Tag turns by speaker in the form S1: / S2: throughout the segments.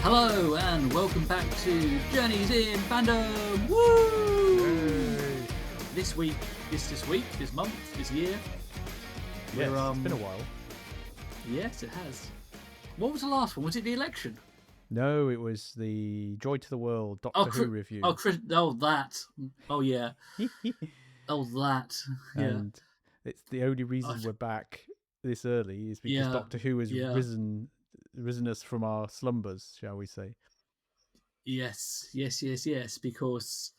S1: Hello and welcome back to Journeys in Fandom. Woo!
S2: Yay.
S1: This week, this month, this year.
S2: Yes, it's been a while.
S1: Yes, it has. What was the last one? Was it the election?
S2: No, it was the Joy to the World Doctor Who review.
S1: That. Oh yeah. Oh that. Yeah.
S2: And it's the only reason we're back this early is because Doctor Who has risen us from our slumbers, shall we say?
S1: Yes. Because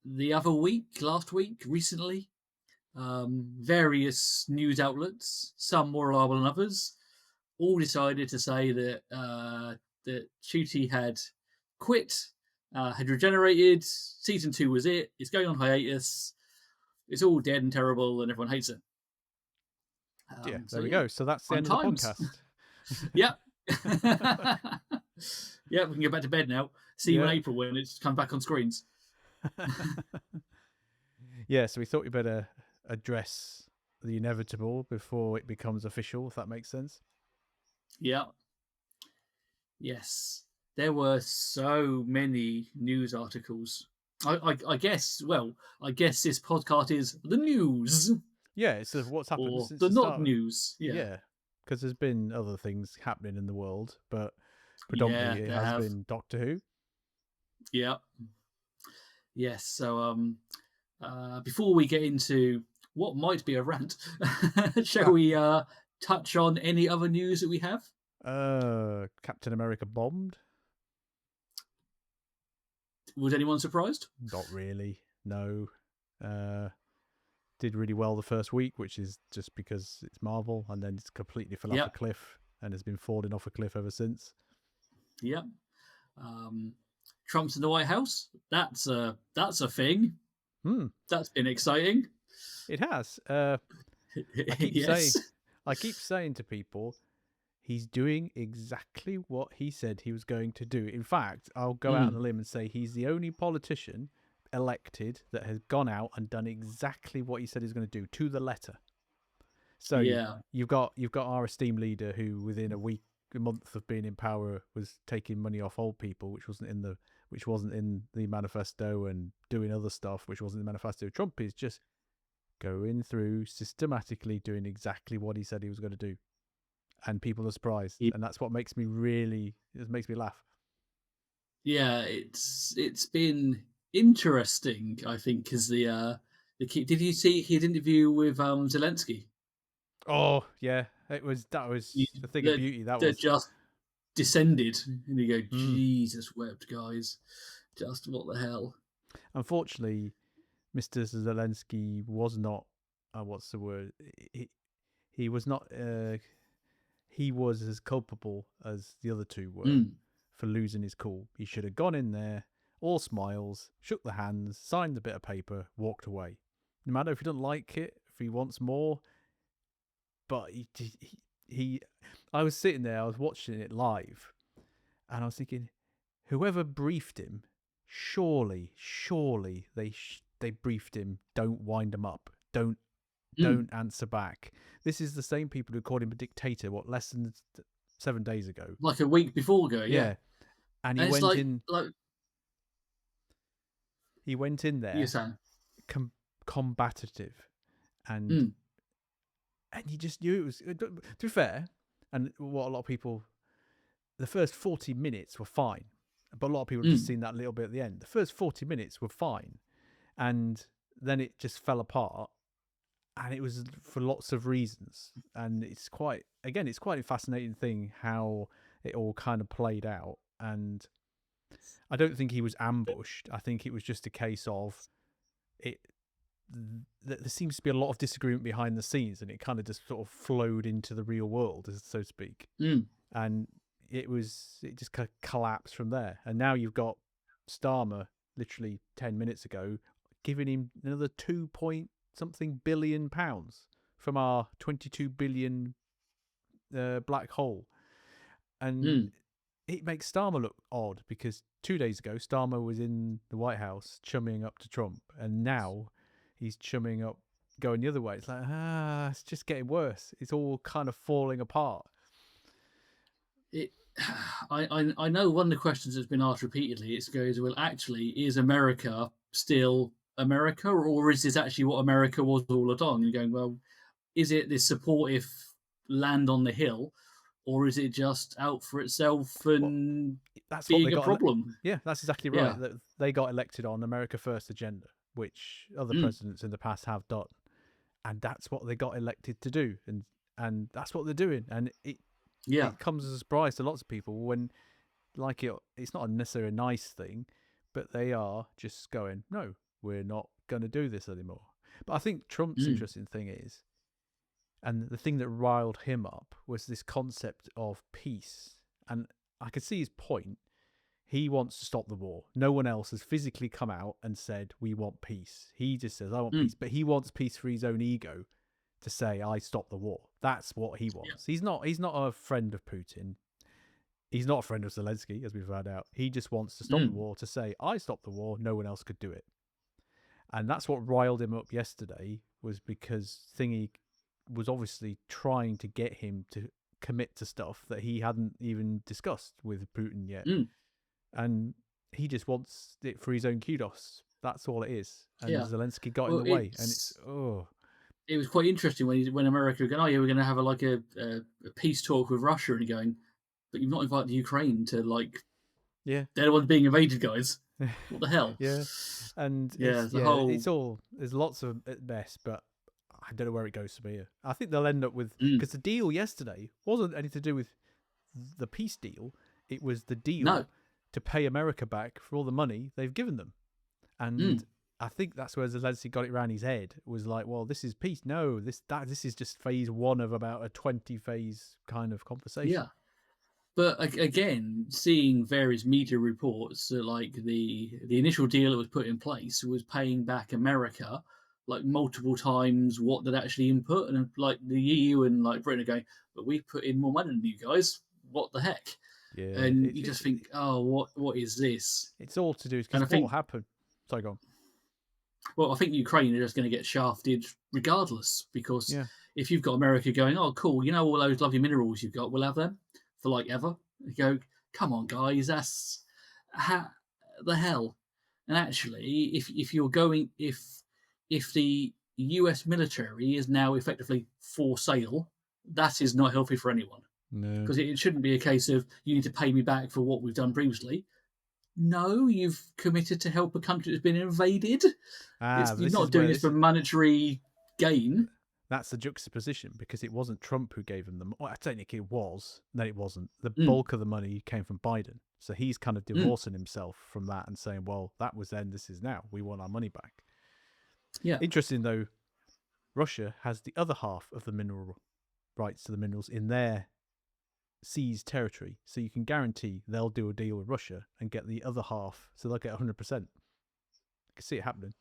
S1: the other week, last week, recently, various news outlets, some more reliable than others, all decided to say that that Ncuti had quit, had regenerated. Season 2 was it. It's going on hiatus. It's all dead and terrible, and everyone hates it.
S2: There we go. So that's the end of the podcast.
S1: Yep. Yeah, we can go back to bed now. See you in April when it comes back on screens.
S2: So we thought we better address the inevitable before it becomes official, if that makes sense.
S1: Yeah. Yes. There were so many news articles. I guess this podcast is the news.
S2: Yeah, it's what's happened
S1: or
S2: since
S1: the not
S2: start.
S1: News.
S2: Yeah, because there's been other things happening in the world, but predominantly it has been Doctor Who.
S1: Yeah. Yes. So before we get into what might be a rant, shall we touch on any other news that we have?
S2: Captain America bombed.
S1: Was anyone surprised?
S2: Not really. No. Did really well the first week, which is just because it's Marvel, and then it's completely fell off a cliff and has been falling off a cliff ever since.
S1: Yep. Trump's in the White House. That's a thing. That's been exciting.
S2: It has. I keep saying to people, he's doing exactly what he said he was going to do. In fact, I'll go out on a limb and say he's the only politician elected that has gone out and done exactly what he said he was going to do to the letter. So you've got our esteemed leader who within a month of being in power was taking money off old people, which wasn't in the manifesto, and doing other stuff which wasn't in the manifesto. Trump is just going through systematically doing exactly what he said he was going to do, and people are surprised, and that's what makes me laugh.
S1: Yeah, it's been interesting, I think, because did you see his interview with Zelensky?
S2: Oh yeah, that was the thing of beauty. That was
S1: just descended, and you go, Jesus wept, guys, just what the hell.
S2: Unfortunately, Mr. Zelensky was not. What's the word? He was not. He was as culpable as the other two were for losing his cool. He should have gone in there, all smiles, shook the hands, signed a bit of paper, walked away. No matter if he doesn't like it, if he wants more. But I was sitting there, I was watching it live, and I was thinking, whoever briefed him, surely they briefed him. Don't wind him up. Don't answer back. This is the same people who called him a dictator. Less than 7 days ago?
S1: Like a week before ago, yeah.
S2: And he went in. He went in there, combative, and you just knew it was. To be fair, and what a lot of people, the first 40 minutes were fine, but a lot of people have just seen that little bit at the end. The first 40 minutes were fine, and then it just fell apart, and it was for lots of reasons. And it's quite a fascinating thing how it all kind of played out. And I don't think he was ambushed. I think it was just a case of it. There seems to be a lot of disagreement behind the scenes, and it kind of just sort of flowed into the real world, so to speak. And it just kind of collapsed from there. And now you've got Starmer literally 10 minutes ago giving him another 2-point-something billion pounds from our 22 billion black hole. And it makes Starmer look odd, because 2 days ago Starmer was in the White House chumming up to Trump, and now he's chumming up, going the other way. It's like, it's just getting worse. It's all kind of falling apart.
S1: I know one of the questions that's been asked repeatedly. It goes, well, actually, is America still America, or is this actually what America was all along? You're going, well, is it this supportive land on the hill, or is it just out for itself
S2: Well,
S1: and
S2: that's what they
S1: being a
S2: got.
S1: problem?
S2: Yeah, that's exactly right.
S1: Yeah.
S2: That they got elected on America First agenda, which other
S1: Mm.
S2: presidents in the past have done, and that's what they got elected to do, and that's what they're doing. And
S1: Yeah.
S2: it comes as a surprise to lots of people when, like, it's not necessarily a nice thing, but they are just going, no, we're not going to do this anymore. But I think Trump's interesting thing is, and the thing that riled him up was this concept of peace. And I could see his point. He wants to stop the war. No one else has physically come out and said, we want peace. He just says, I want peace. But he wants peace for his own ego to say, I stop the war. That's what he wants. Yeah. He's not a friend of Putin. He's not a friend of Zelensky, as we've found out. He just wants to stop the war, to say, I stopped the war. No one else could do it. And that's what riled him up yesterday, was because Thingy was obviously trying to get him to commit to stuff that he hadn't even discussed with Putin yet. And he just wants it for his own kudos. That's all it is. And Zelensky got in the way. And
S1: it was quite interesting when America were going, oh yeah, we're going to have a peace talk with Russia, and going, but you've not invited Ukraine to, like, they're the ones being invaded, guys. What the hell?
S2: And it's all, there's lots of mess, but I don't know where it goes from here. I think they'll end up with, because the deal yesterday wasn't anything to do with the peace deal. It was the deal to pay America back for all the money they've given them. And I think that's where Zelensky got it around his head. It was like, well, this is peace. No, this is just phase one of about a 20-phase kind of conversation.
S1: Yeah. But again, seeing various media reports that, like, the initial deal that was put in place was paying back America, like, multiple times what they'd actually input, and, like, the EU and, like, Britain are going, but we put in more money than you guys. What the heck?
S2: Yeah,
S1: and you just think, oh, what is this?
S2: It's all to do because what will happen? Sorry, go on.
S1: Well, I think Ukraine are just going to get shafted regardless, because if you've got America going, oh, cool, you know all those lovely minerals you've got, we'll have them for, like, ever. You go, come on, guys, that's the hell. And actually, if you're going, if the US military is now effectively for sale, that is not healthy for anyone.
S2: No,
S1: because it shouldn't be a case of you need to pay me back for what we've done previously. No, you've committed to help a country that's been invaded. You're not doing this for monetary gain.
S2: That's the juxtaposition, because it wasn't Trump who gave him the money. Well, technically it was. No, it wasn't. The bulk of the money came from Biden. So he's kind of divorcing himself from that and saying, well, that was then, this is now. We want our money back.
S1: Yeah.
S2: Interesting, though, Russia has the other half of the mineral rights to the minerals in their seized territory. So you can guarantee they'll do a deal with Russia and get the other half. So they'll get 100%. You can see it happening.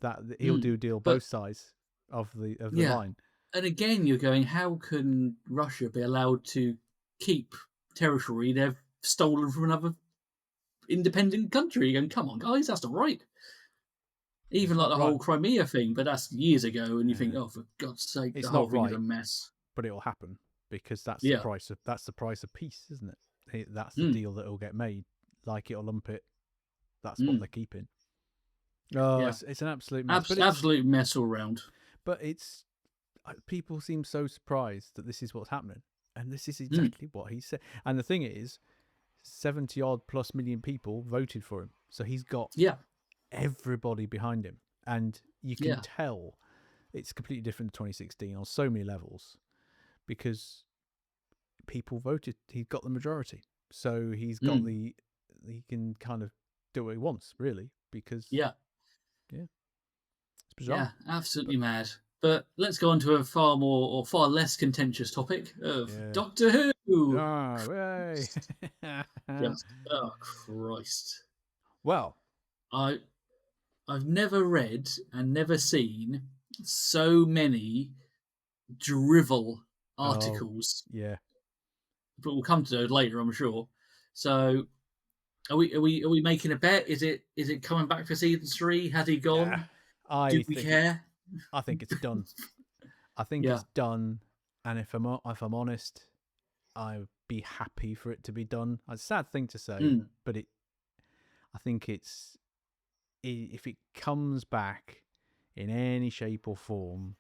S2: That he'll do a deal both sides of the line.
S1: And again, you're going, how can Russia be allowed to keep territory they've stolen from another independent country? You're going, come on, guys, that's not right. Even like the whole Crimea thing, but that's years ago, and you think, oh, for God's sake, the whole thing is a mess.
S2: But it will happen, because that's the price of peace, isn't it? That's the deal that will get made. Like, it'll lump it. That's what they're keeping. Oh, it's an absolute mess.
S1: Absolute mess all round.
S2: But people seem so surprised that this is what's happening, and this is exactly what he said. And the thing is, 70-odd plus million people voted for him, so he's got everybody behind him, and you can tell it's completely different to 2016 on so many levels, because people voted. He's got the majority, so he's got he can kind of do what he wants, really, because it's bizarre.
S1: Yeah, absolutely mad. But let's go on to a far less contentious topic of Doctor Who.
S2: Oh, way.
S1: Oh, Christ.
S2: Well,
S1: I've never read and never seen so many drivel articles.
S2: Yeah.
S1: But we'll come to those later, I'm sure. So, are we making a bet? Is it coming back for season 3? Has he gone? Do we care?
S2: I think it's done. I think it's done. And if I'm honest, I'd be happy for it to be done. It's a sad thing to say, but I think if it comes back in any shape or form,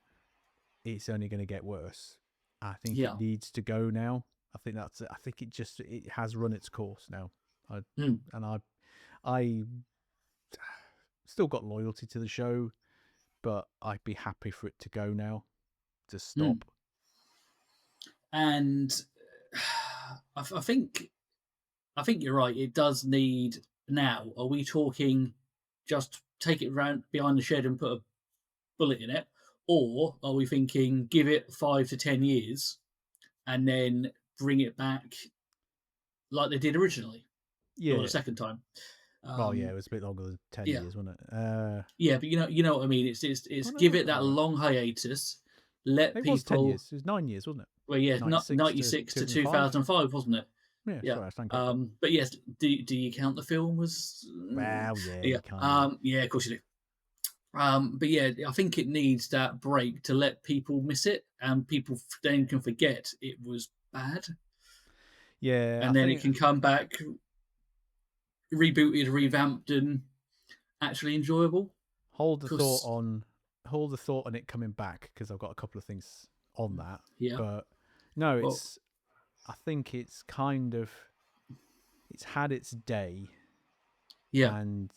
S2: it's only going to get worse. I think it needs to go now. I think that's it. I think it has run its course now. And I still got loyalty to the show, but I'd be happy for it to go now, to stop.
S1: And I think you're right. It does need now. Are we talking just take it round behind the shed and put a bullet in it, or are we thinking give it 5 to 10 years and then bring it back like they did originally, or the second time?
S2: It was a bit longer than 10 years, wasn't it?
S1: Yeah, but you know what I mean. It's give it that long hiatus. Let people.
S2: It was 10 years. It was 9 years, wasn't it?
S1: Well, yeah, 96 to 2005, wasn't it?
S2: Yeah. Sorry,
S1: but yes, do you count the film as?
S2: Well, yeah.
S1: Yeah, of course you do. But yeah, I think it needs that break to let people miss it, and people then can forget it was bad.
S2: Yeah,
S1: and then it can come back, rebooted, revamped, and actually enjoyable.
S2: Hold the thought on it coming back, because I've got a couple of things on that.
S1: Yeah,
S2: but no, I think it's kind of had its day.
S1: Yeah,
S2: and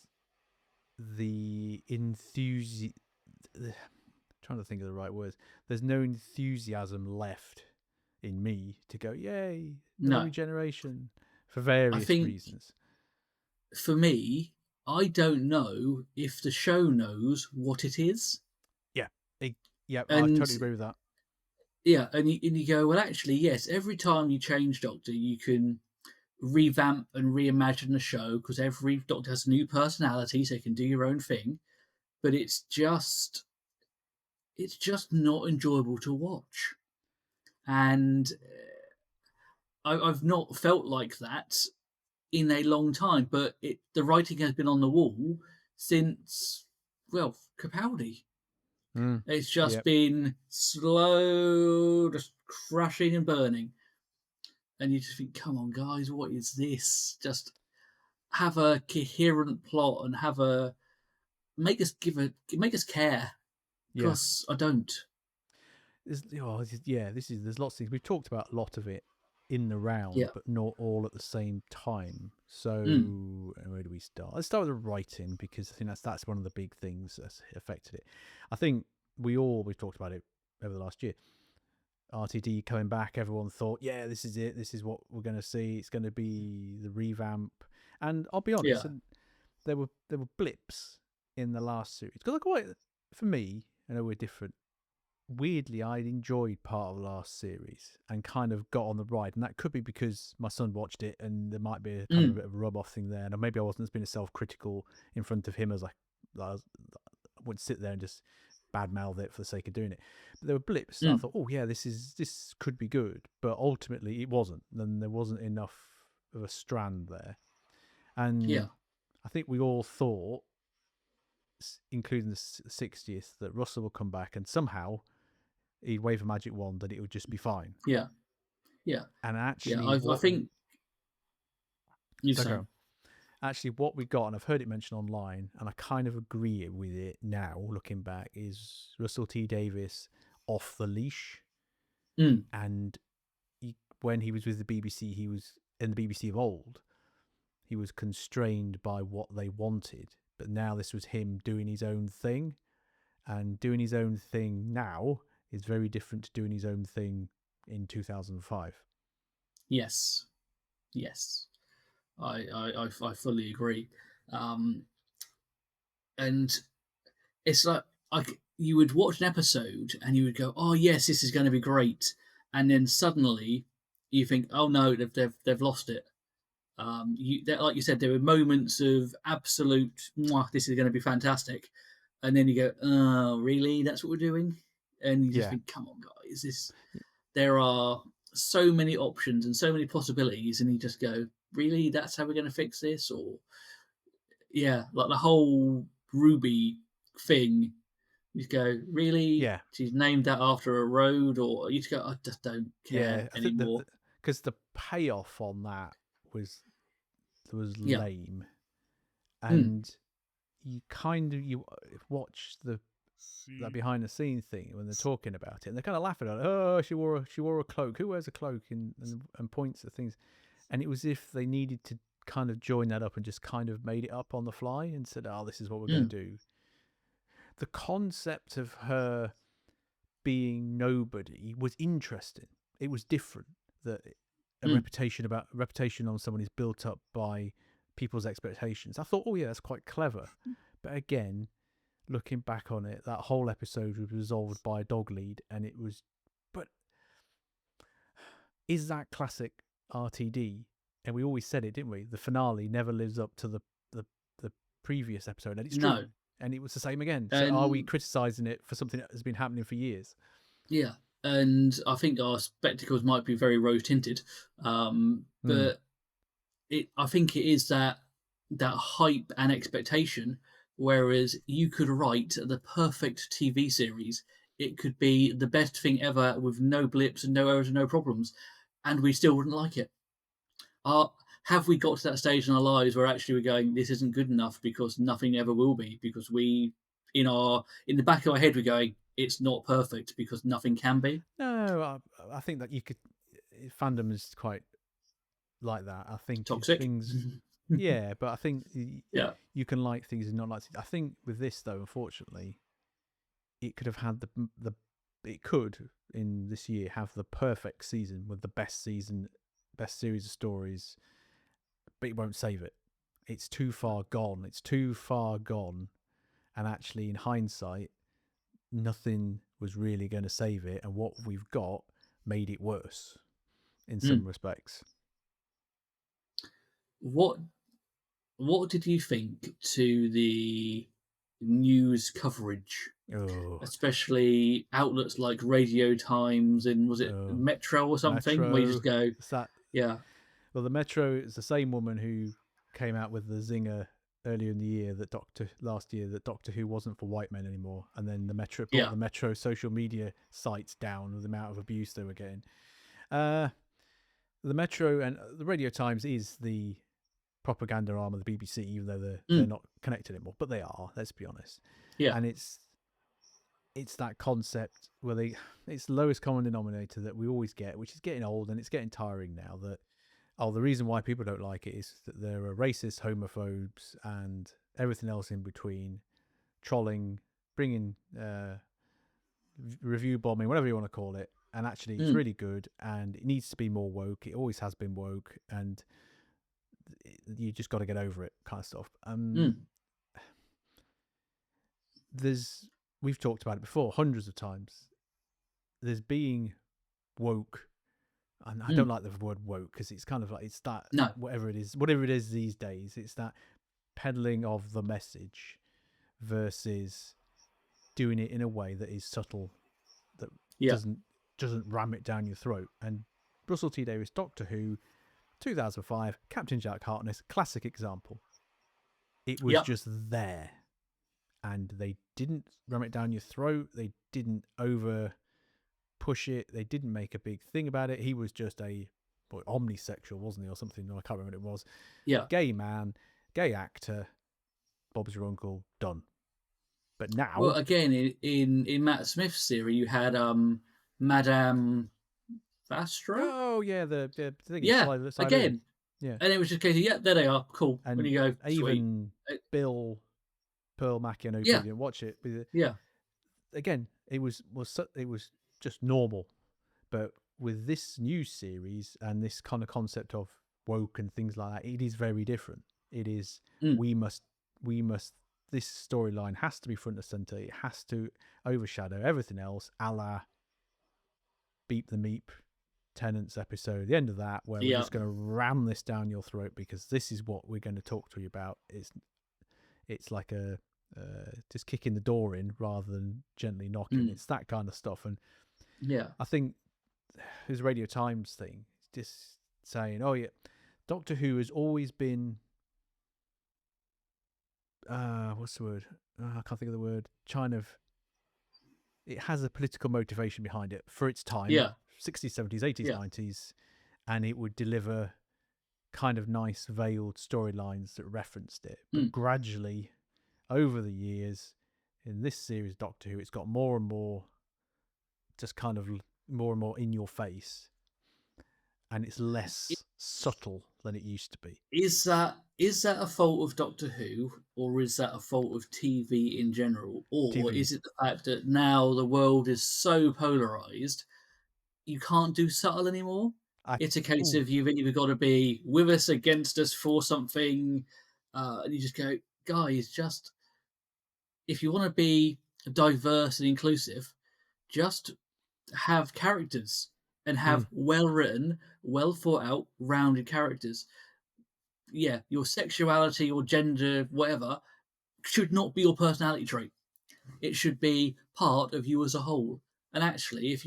S2: the trying to think of the right words. There's no enthusiasm left in me to go, yay, the new generation, for various reasons.
S1: For me, I don't know if the show knows what it is.
S2: Yeah, I totally agree with that.
S1: Yeah, and you go, well, actually, yes, every time you change Doctor, you can revamp and reimagine the show, because every Doctor has a new personality, so you can do your own thing. But it's just not enjoyable to watch. And I've not felt like that in a long time, but the writing has been on the wall since, well, Capaldi. It's just been slow, just crashing and burning. And you just think, come on, guys, what is this? Just have a coherent plot and make us care. Because I don't.
S2: There's lots of things. We've talked about a lot of it in the round, but not all at the same time. So where do we start? Let's start with the writing, because I think that's one of the big things that's affected it. I think we've talked about it over the last year. RTD coming back, everyone thought, yeah, this is it. This is what we're going to see. It's going to be the revamp. And I'll be honest, there were blips in the last series, because for me, I know we're different. Weirdly, I enjoyed part of the last series and kind of got on the ride, and that could be because my son watched it, and there might be a kind of a bit of a rub-off thing there, and maybe I wasn't as being as self-critical in front of him as I would sit there and just badmouth it for the sake of doing it. But there were blips. I thought, oh yeah, this could be good, but ultimately it wasn't. Then there wasn't enough of a strand there, and I think we all thought, including the 60th, that Russell would come back and somehow he'd wave a magic wand and it would just be fine.
S1: Yeah.
S2: And actually,
S1: I think you say.
S2: Actually, what we got, and I've heard it mentioned online, and I kind of agree with it now, looking back, is Russell T Davies off the leash. And when he was with the BBC, he was in the BBC of old. He was constrained by what they wanted, but now this was him doing his own thing, and doing his own thing now is very different to doing his own thing in 2005.
S1: Yes. I fully agree. And it's like you would watch an episode and you would go, oh yes, this is going to be great, and then suddenly you think, oh no, they've lost it. Like you said, there were moments of absolute, this is going to be fantastic, and then you go, oh really, that's what we're doing? And you just think, come on guys, there are so many options and so many possibilities, and you just go, really, that's how we're going to fix this? Or like the whole Ruby thing, you just go, really? She's named that after a road? Or you just go, I just don't care anymore.
S2: because the payoff on that was lame, and you watch that behind the scenes thing when they're talking about it, and they're kind of laughing at it. Oh, she wore a cloak. Who wears a cloak? And points at things, and it was if they needed to kind of join that up and just kind of made it up on the fly and said, "Oh, this is what we're going to do." The concept of her being nobody was interesting. It was different. That a reputation on someone is built up by people's expectations. I thought, oh yeah, that's quite clever. But again, looking back on it, that whole episode was resolved by a dog lead, and it was. But is that classic RTD? And we always said it, didn't we? The finale never lives up to the previous episode, and it's true. And it was the same again. So are we criticising it for something that has been happening for years?
S1: Yeah, and I think our spectacles might be very rose-tinted, but I think it is that hype and expectation. Whereas you could write the perfect TV series, it could be the best thing ever with no blips and no errors and no problems, and we still wouldn't like it. Have we got to that stage in our lives where actually we're going, this isn't good enough because nothing ever will be, because we, in the back of our head, we're going, it's not perfect because nothing can be?
S2: No, I think that you could. Fandom is quite like that. I think
S1: toxic
S2: things. Yeah, but I think you can like things and not like things. I think with this though, unfortunately, it could have had it could in this year have the perfect season with the best season, best series of stories, but it won't save it. It's too far gone. And actually, in hindsight, nothing was really going to save it, and what we've got made it worse in some respects.
S1: What did you think to the news coverage, especially outlets like Radio Times and was it Metro or something,
S2: Metro,
S1: where you just go,
S2: well, the Metro is the same woman who came out with the zinger earlier in the year last year that Doctor Who wasn't for white men anymore, and then the Metro brought the Metro social media sites down with the amount of abuse they were getting. The Metro and the Radio Times is the propaganda arm of the BBC, even though they're not connected anymore, but they are. Let's be honest.
S1: Yeah,
S2: and it's that concept where it's the lowest common denominator that we always get, which is getting old and it's getting tiring now. That the reason why people don't like it is that there are racists, homophobes, and everything else in between, trolling, bringing review bombing, whatever you want to call it. And actually, it's really good, and it needs to be more woke. It always has been woke, and you just got to get over it, kind of stuff. We've talked about it before hundreds of times. There's being woke, and I don't like the word woke because it's kind of like it's that whatever it is these days. It's that peddling of the message versus doing it in a way that is subtle, that doesn't ram it down your throat. And Russell T Davies, Doctor Who, 2005, Captain Jack Harkness, classic example. It was just there, and they didn't ram it down your throat. They didn't over push it. They didn't make a big thing about it. He was just omnisexual, wasn't he, or something? No, I can't remember what it was. Gay man, gay actor, Bob's your uncle, done. But now,
S1: well, again, in Matt Smith's theory, you had Madame Vastro.
S2: Oh yeah, the thing.
S1: Again.
S2: Yeah,
S1: and it was just crazy. Yeah, there they are. Cool.
S2: And
S1: when you go,
S2: even Bill Pearl Mackie, I know you probably didn't watch it. But again, it was just normal. But with this new series and this kind of concept of woke and things like that, it is very different. It is we must. This storyline has to be front and center. It has to overshadow everything else, a la Beep the Meep Tenants episode, the end of that, where we're just going to ram this down your throat because this is what we're going to talk to you about. It's like a just kicking the door in rather than gently knocking. It's that kind of stuff. And I think his Radio Times thing, just saying, oh yeah, Doctor Who has always been what's the word? I can't think of the word. It has a political motivation behind it for its time. 60s, 70s, 80s, 90s. and it would deliver kind of nice veiled storylines that referenced it. But gradually, over the years, in this series Doctor Who, it's got more and more just kind of more and more in your face, and it's less subtle than it used to be.
S1: Is that a fault of Doctor Who, or is that a fault of TV in general, or
S2: TV.
S1: is it the fact that now the world is so polarized, you can't do subtle anymore? It's a case of you've either got to be with us, against us, for something, and you just go, guys, just if you want to be diverse and inclusive, just have characters and have well written, well thought out, rounded characters. Yeah, your sexuality or gender, whatever, should not be your personality trait. It should be part of you as a whole. And actually, if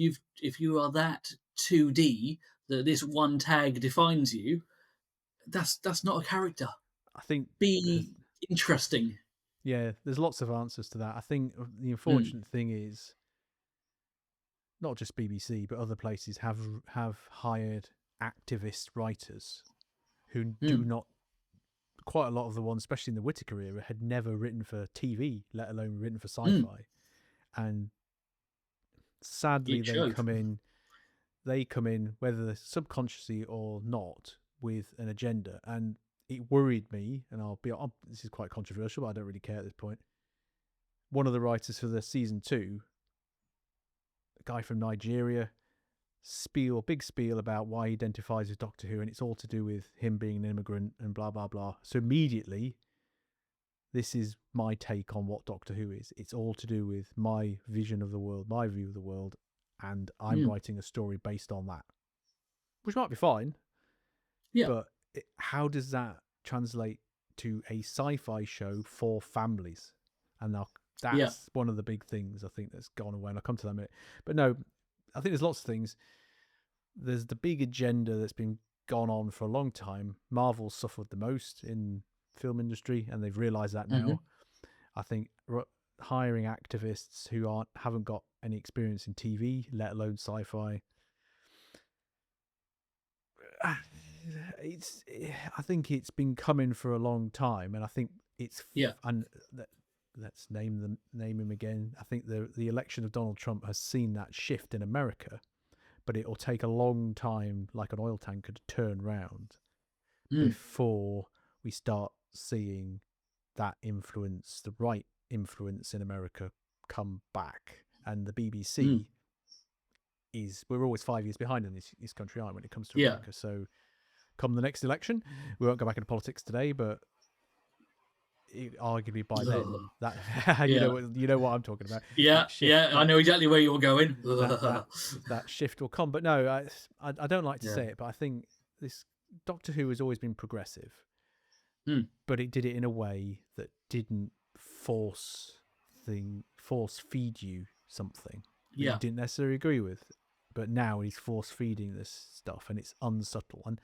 S1: you are that 2D that this one tag defines you, that's not a character.
S2: I think
S1: Be interesting.
S2: Yeah, there's lots of answers to that. I think the unfortunate thing is not just BBC, but other places have hired activist writers who do not. Quite a lot of the ones, especially in the Whittaker era, had never written for TV, let alone written for sci-fi. And sadly, they come in, whether subconsciously or not, with an agenda. And it worried me, and this is quite controversial, but I don't really care at this point. One of the writers for the season 2, a guy from Nigeria, big spiel about why he identifies as Doctor Who, and it's all to do with him being an immigrant and blah blah blah. So immediately, this is my take on what Doctor Who is. It's all to do with my vision of the world, my view of the world, and I'm writing a story based on that, which might be fine.
S1: Yeah,
S2: but how does that translate to a sci-fi show for families? And now that's one of the big things I think that's gone away, and I'll come to that in a minute. But no, I think there's lots of things. There's the big agenda that's been gone on for a long time. Marvel suffered the most in film industry, and they've realised that now. I think hiring activists who haven't got any experience in TV, let alone sci-fi, I think it's been coming for a long time, and I think it's and let's name him again. I think the election of Donald Trump has seen that shift in America, but it'll take a long time, like an oil tanker, to turn round before we start seeing that influence, the right influence in America, come back. And the BBC we're always 5 years behind in this country, aren't we, when it comes to America? So come the next election, we won't go back into politics today, but arguably by then, that you know what I'm talking about.
S1: I know exactly where you're going.
S2: that shift will come. But no, I don't like to say it, but I think this Doctor Who has always been progressive, but it did it in a way that didn't force feed you something that you didn't necessarily agree with. But now he's force feeding this stuff, and it's unsubtle. And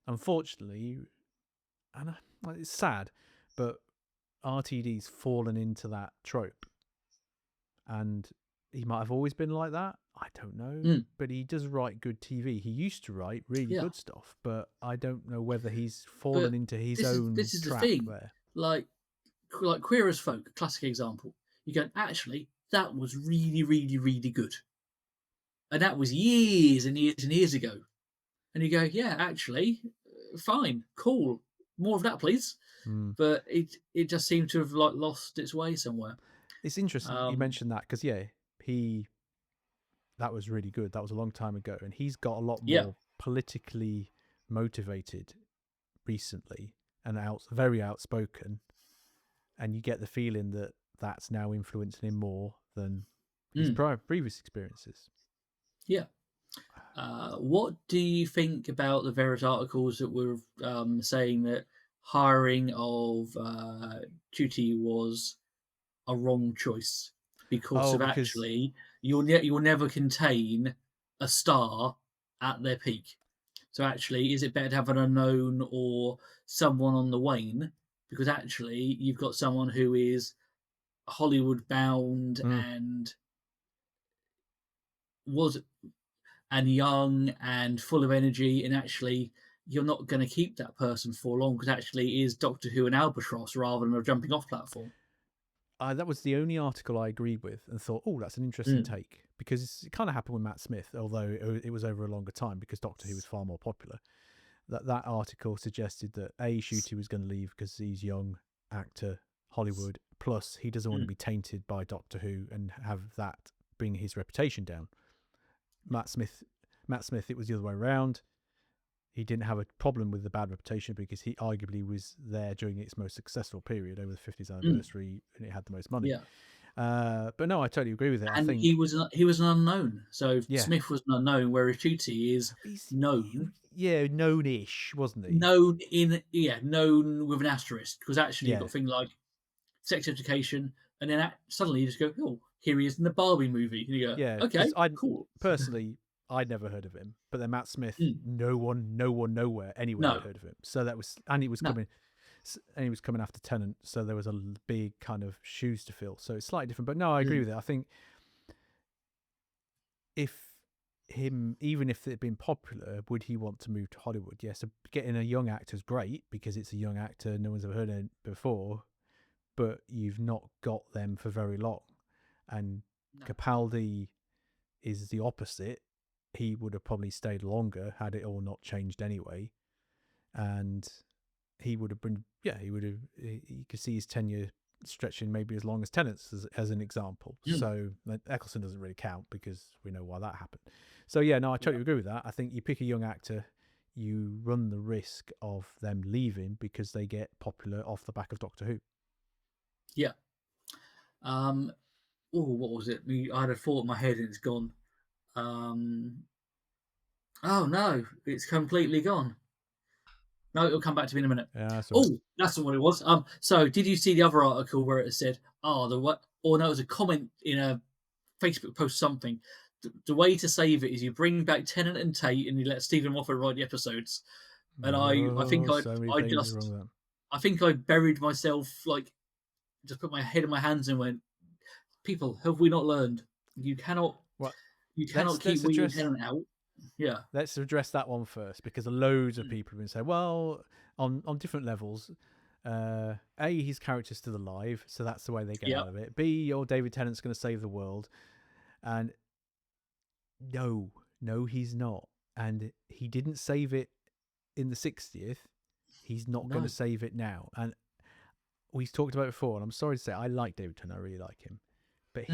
S2: unfortunately, and it's sad, but RTD's fallen into that trope, and he might have always been like that. I don't know, but he does write good TV. He used to write really good stuff, but I don't know whether he's fallen into his own
S1: this is
S2: trap
S1: the thing.
S2: there.
S1: Like Queer as Folk, classic example. You go, actually, that was really, really, really good, and that was years and years and years ago. And you go, yeah, actually, fine, cool, more of that, please. But it just seemed to have lost its way somewhere.
S2: It's interesting you mentioned that, because that was really good. That was a long time ago, and he's got a lot more politically motivated recently, and very outspoken. And you get the feeling that that's now influencing him more than his previous experiences.
S1: Yeah. What do you think about the various articles that were saying that hiring of Ncuti was a wrong choice because actually you'll never contain a star at their peak. So actually, is it better to have an unknown or someone on the wane? Because actually, you've got someone who is Hollywood bound and was and young and full of energy, and actually you're not going to keep that person for long because actually it is Doctor Who and Albatross rather than a jumping off platform.
S2: That was the only article I agreed with and thought, oh, that's an interesting take, because it kind of happened with Matt Smith, although it was over a longer time because Doctor Who was far more popular. That article suggested that Ncuti was going to leave because he's young actor, Hollywood, plus he doesn't want to be tainted by Doctor Who and have that bring his reputation down. Matt Smith, it was the other way around. He didn't have a problem with the bad reputation because he arguably was there during its most successful period over the 50th anniversary, and it had the most money.
S1: Yeah.
S2: But no, I totally agree with it.
S1: And
S2: I think
S1: he was an unknown. So
S2: yeah.
S1: Smith was an unknown, whereas Ncuti is known.
S2: Yeah, known-ish, wasn't he?
S1: Known with an asterisk, because actually you've got things like sex education, and then suddenly you just go, oh, here he is in the Barbie movie. And you go, okay, cool.
S2: Personally, I'd never heard of him, but then Matt Smith, no one nowhere anywhere had heard of him. So that was, and he was coming after Tennant, so there was a big kind of shoes to fill. So it's slightly different, but no, I agree with it. I think even if it had been popular, would he want to move to Hollywood? Yes, getting a young actor is great because it's a young actor, no one's ever heard of it before, but you've not got them for very long. And Capaldi is the opposite. He would have probably stayed longer had it all not changed anyway. And he would have been, you could see his tenure stretching maybe as long as Tennant's as an example. So Eccleston doesn't really count because we know why that happened. So I totally agree with that. I think you pick a young actor, you run the risk of them leaving because they get popular off the back of Doctor Who.
S1: Yeah. What was it? I had a thought in my head and it's gone. Oh no, it's completely gone. No, it'll come back to me in a minute.
S2: Yeah,
S1: that's what it was. So did you see the other article where it said, it was a comment in a Facebook post, something. The way to save it is you bring back Tennant and Tate and you let Stephen Moffat write the episodes. And I think I buried myself, like just put my head in my hands and went, people, have we not learned? You cannot keep weeding Tennant out. Yeah.
S2: Let's address that one first, because loads of people have been saying, well, on different levels, A, his character's still alive, so that's the way they get out of it. B, your David Tennant's going to save the world. And no, he's not. And he didn't save it in the 60th. He's not going to save it now. And we've talked about it before, and I'm sorry to say, I like David Tennant. I really like him. But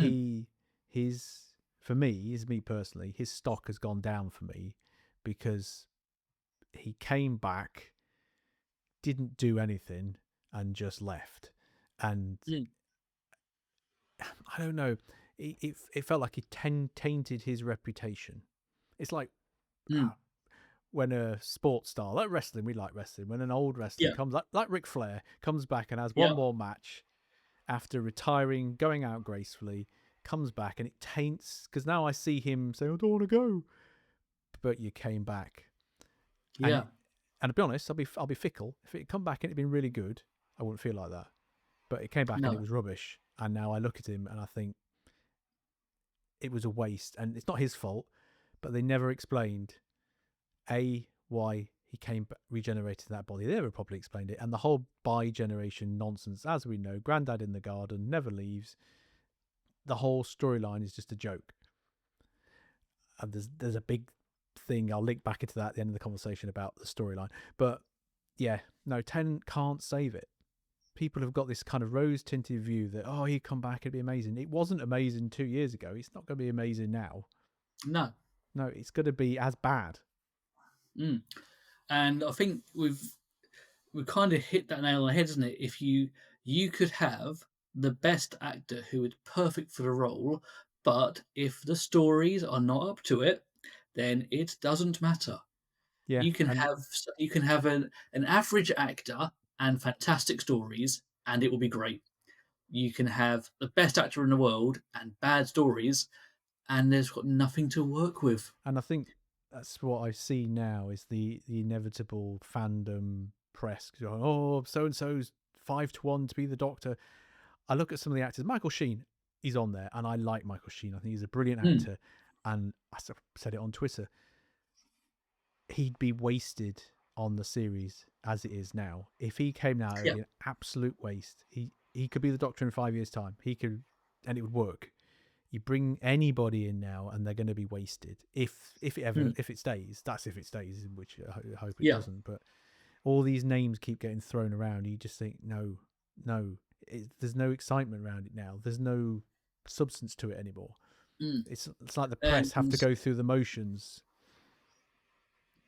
S2: for me personally, his stock has gone down for me because he came back, didn't do anything, and just left. And I don't know, it felt like it tainted his reputation. It's like when a sports star, like wrestling, we like wrestling, when an old wrestler comes, like Ric Flair, comes back and has one more match after retiring, going out gracefully, comes back, and it taints, because now I see him say, I don't want to go, but you came back. And to be honest, I'll be fickle. If it had come back and it'd been really good, I wouldn't feel like that. But it came back and it was rubbish, and now I look at him and I think it was a waste. And it's not his fault, but they never explained why he came back, regenerated that body. They never properly explained it. And the whole bi-generation nonsense, as we know, Grandad in the garden never leaves. The whole storyline is just a joke. And there's a big thing, I'll link back into that at the end of the conversation about the storyline. But Tennant can't save it. People have got this kind of rose-tinted view that, he'd come back, it'd be amazing. It wasn't amazing 2 years ago. It's not going to be amazing now.
S1: No,
S2: it's going to be as bad.
S1: And I think we've kind of hit that nail on the head, isn't it? If you could have the best actor who is perfect for the role, but if the stories are not up to it, then it doesn't matter.
S2: Yeah,
S1: you can have an average actor and fantastic stories, and it will be great. You can have the best actor in the world and bad stories, and there's got nothing to work with.
S2: And I think that's what I see now is the inevitable fandom press going, so-and-so's 5-1 to be the Doctor. I look at some of the actors. Michael Sheen, he's on there, and I like Michael Sheen. I think he's a brilliant actor. and I said it on Twitter, he'd be wasted on the series as it is now. If he came now, it would
S1: Yeah.
S2: be an absolute waste. He could be the Doctor in 5 years' time. He could, and it would work. You bring anybody in now, and they're going to be wasted. If it stays, that's if it stays, which I hope it
S1: Yeah.
S2: doesn't. But all these names keep getting thrown around. You just think, no, there's no excitement around it now. There's no substance to it anymore. It's like the press have to go through the motions,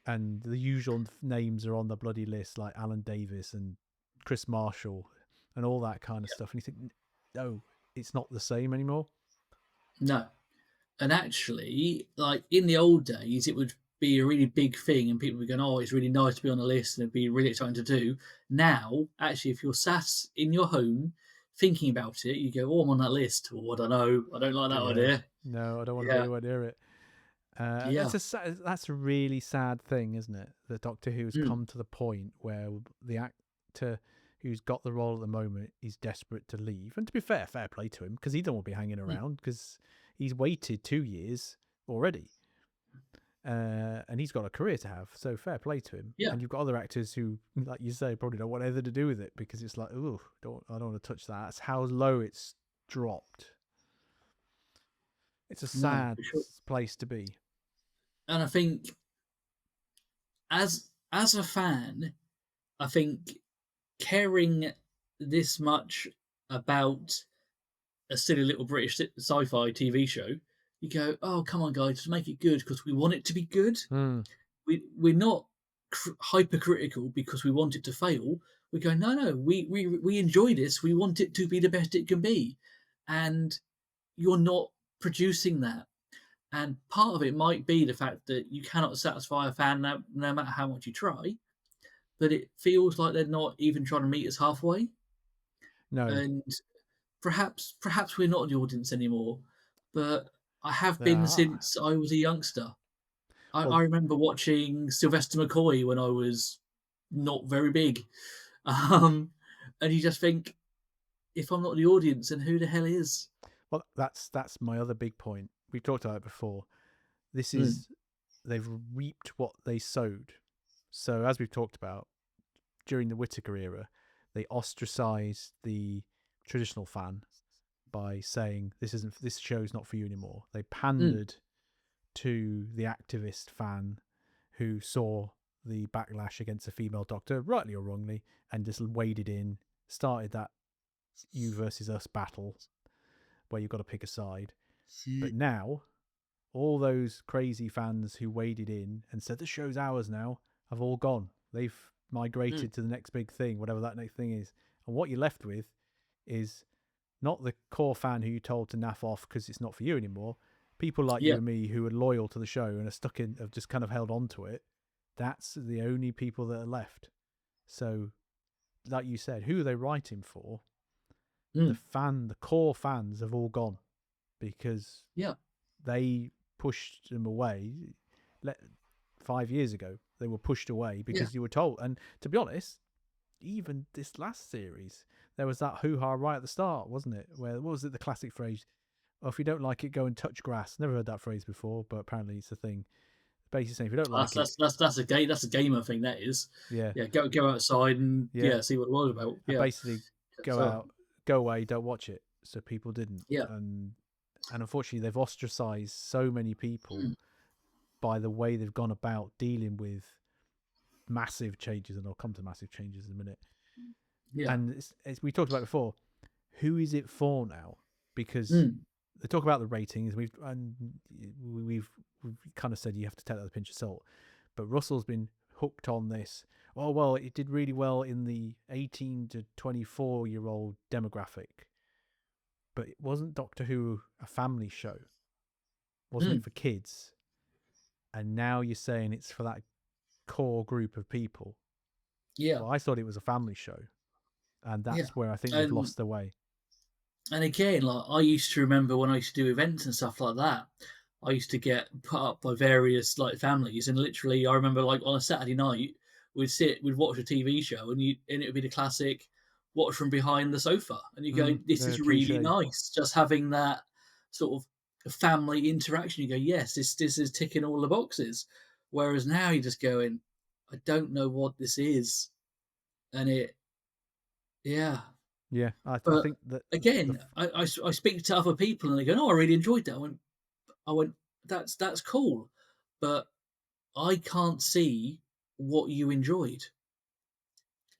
S2: and the usual names are on the bloody list, like Alan Davis and Chris Marshall and all that kind of stuff. And you think, no, it's not the same anymore.
S1: No. And actually, like in the old days, it would be a really big thing, and people would be going, "Oh, it's really nice to be on the list, and it'd be really exciting to do." Now, actually, if you're sat in your home thinking about it, you go, "Oh, I'm on that list." Well, I don't know. I don't like that idea.
S2: No, I don't want to be
S1: Yeah.
S2: anywhere near it.
S1: Yeah.
S2: That's a really sad thing, isn't it? That Doctor Who's come to the point where the actor who's got the role at the moment is desperate to leave. And to be fair play to him, because he don't want to be hanging around, because he's waited 2 years already, and he's got a career to have. So fair play to him.
S1: Yeah.
S2: And you've got other actors who, like you say, probably don't want anything to do with it, because it's like, oh, I don't want to touch that. That's how low it's dropped. It's a sad place to be.
S1: And I think, as a fan, I think caring this much about a silly little British sci-fi TV show, you go, "Oh, come on, guys, just make it good because we want it to be good. We're not hypercritical because we want it to fail. We go, no, we enjoy this. We want it to be the best it can be, and you're not producing that." And part of it might be the fact that you cannot satisfy a fan no matter how much you try, but it feels like they're not even trying to meet us halfway.
S2: No.
S1: And perhaps we're not the audience anymore, but I have been since I was a youngster. I remember watching Sylvester McCoy when I was not very big. And you just think, if I'm not the audience, then who the hell is?
S2: Well, that's my other big point. We've talked about it before. This is, they've reaped what they sowed. So as we've talked about, during the Whittaker era, they ostracized the traditional fan by saying this show's not for you anymore. They pandered to the activist fan who saw the backlash against a female Doctor, rightly or wrongly, and just waded in, started that you versus us battle where you've got to pick a side. But now, all those crazy fans who waded in and said the show's ours now have all gone. They've migrated to the next big thing, whatever that next thing is. And what you're left with is not the core fan who you told to naff off because it's not for you anymore. People like you and me who are loyal to the show and have just kind of held on to it. That's the only people that are left. So, like you said, who are they writing for? The core fans have all gone because they pushed them away. 5 years ago, they were pushed away because you were told. And to be honest, even this last series, there was that hoo-ha right at the start, wasn't it? Where, what was it, the classic phrase? Oh, if you don't like it, go and touch grass. Never heard that phrase before, but apparently it's a thing. Basically saying, if you don't like it...
S1: That's a gamer thing, that is. Yeah, go outside and see what the world's about.
S2: And basically go away, don't watch it. So people didn't.
S1: Yeah.
S2: And unfortunately, they've ostracized so many people by the way they've gone about dealing with massive changes, and I'll come to massive changes in a minute. Yeah. And we talked about before, who is it for now? Because they talk about the ratings. We've kind of said you have to take that with a pinch of salt. But Russell's been hooked on this. Oh, well, it did really well in the 18 to 24-year-old demographic. But it wasn't Doctor Who a family show? Wasn't it for kids? And now you're saying it's for that core group of people. Yeah. Well, I thought it was a family show. And that's where I think they've lost their way.
S1: And again, like, I used to remember when I used to do events and stuff like that, I used to get put up by various like families, and literally I remember like on a Saturday night we'd watch a TV show, and it would be the classic watch from behind the sofa, and you go, this is really nice, just having that sort of family interaction. You go, yes, this is ticking all the boxes. Whereas now you're just going, I don't know what this is, and yeah.
S2: Yeah, I
S1: But
S2: think that the
S1: again, I speak to other people and they go, "No, I really enjoyed that." I went, that's cool, but I can't see what you enjoyed.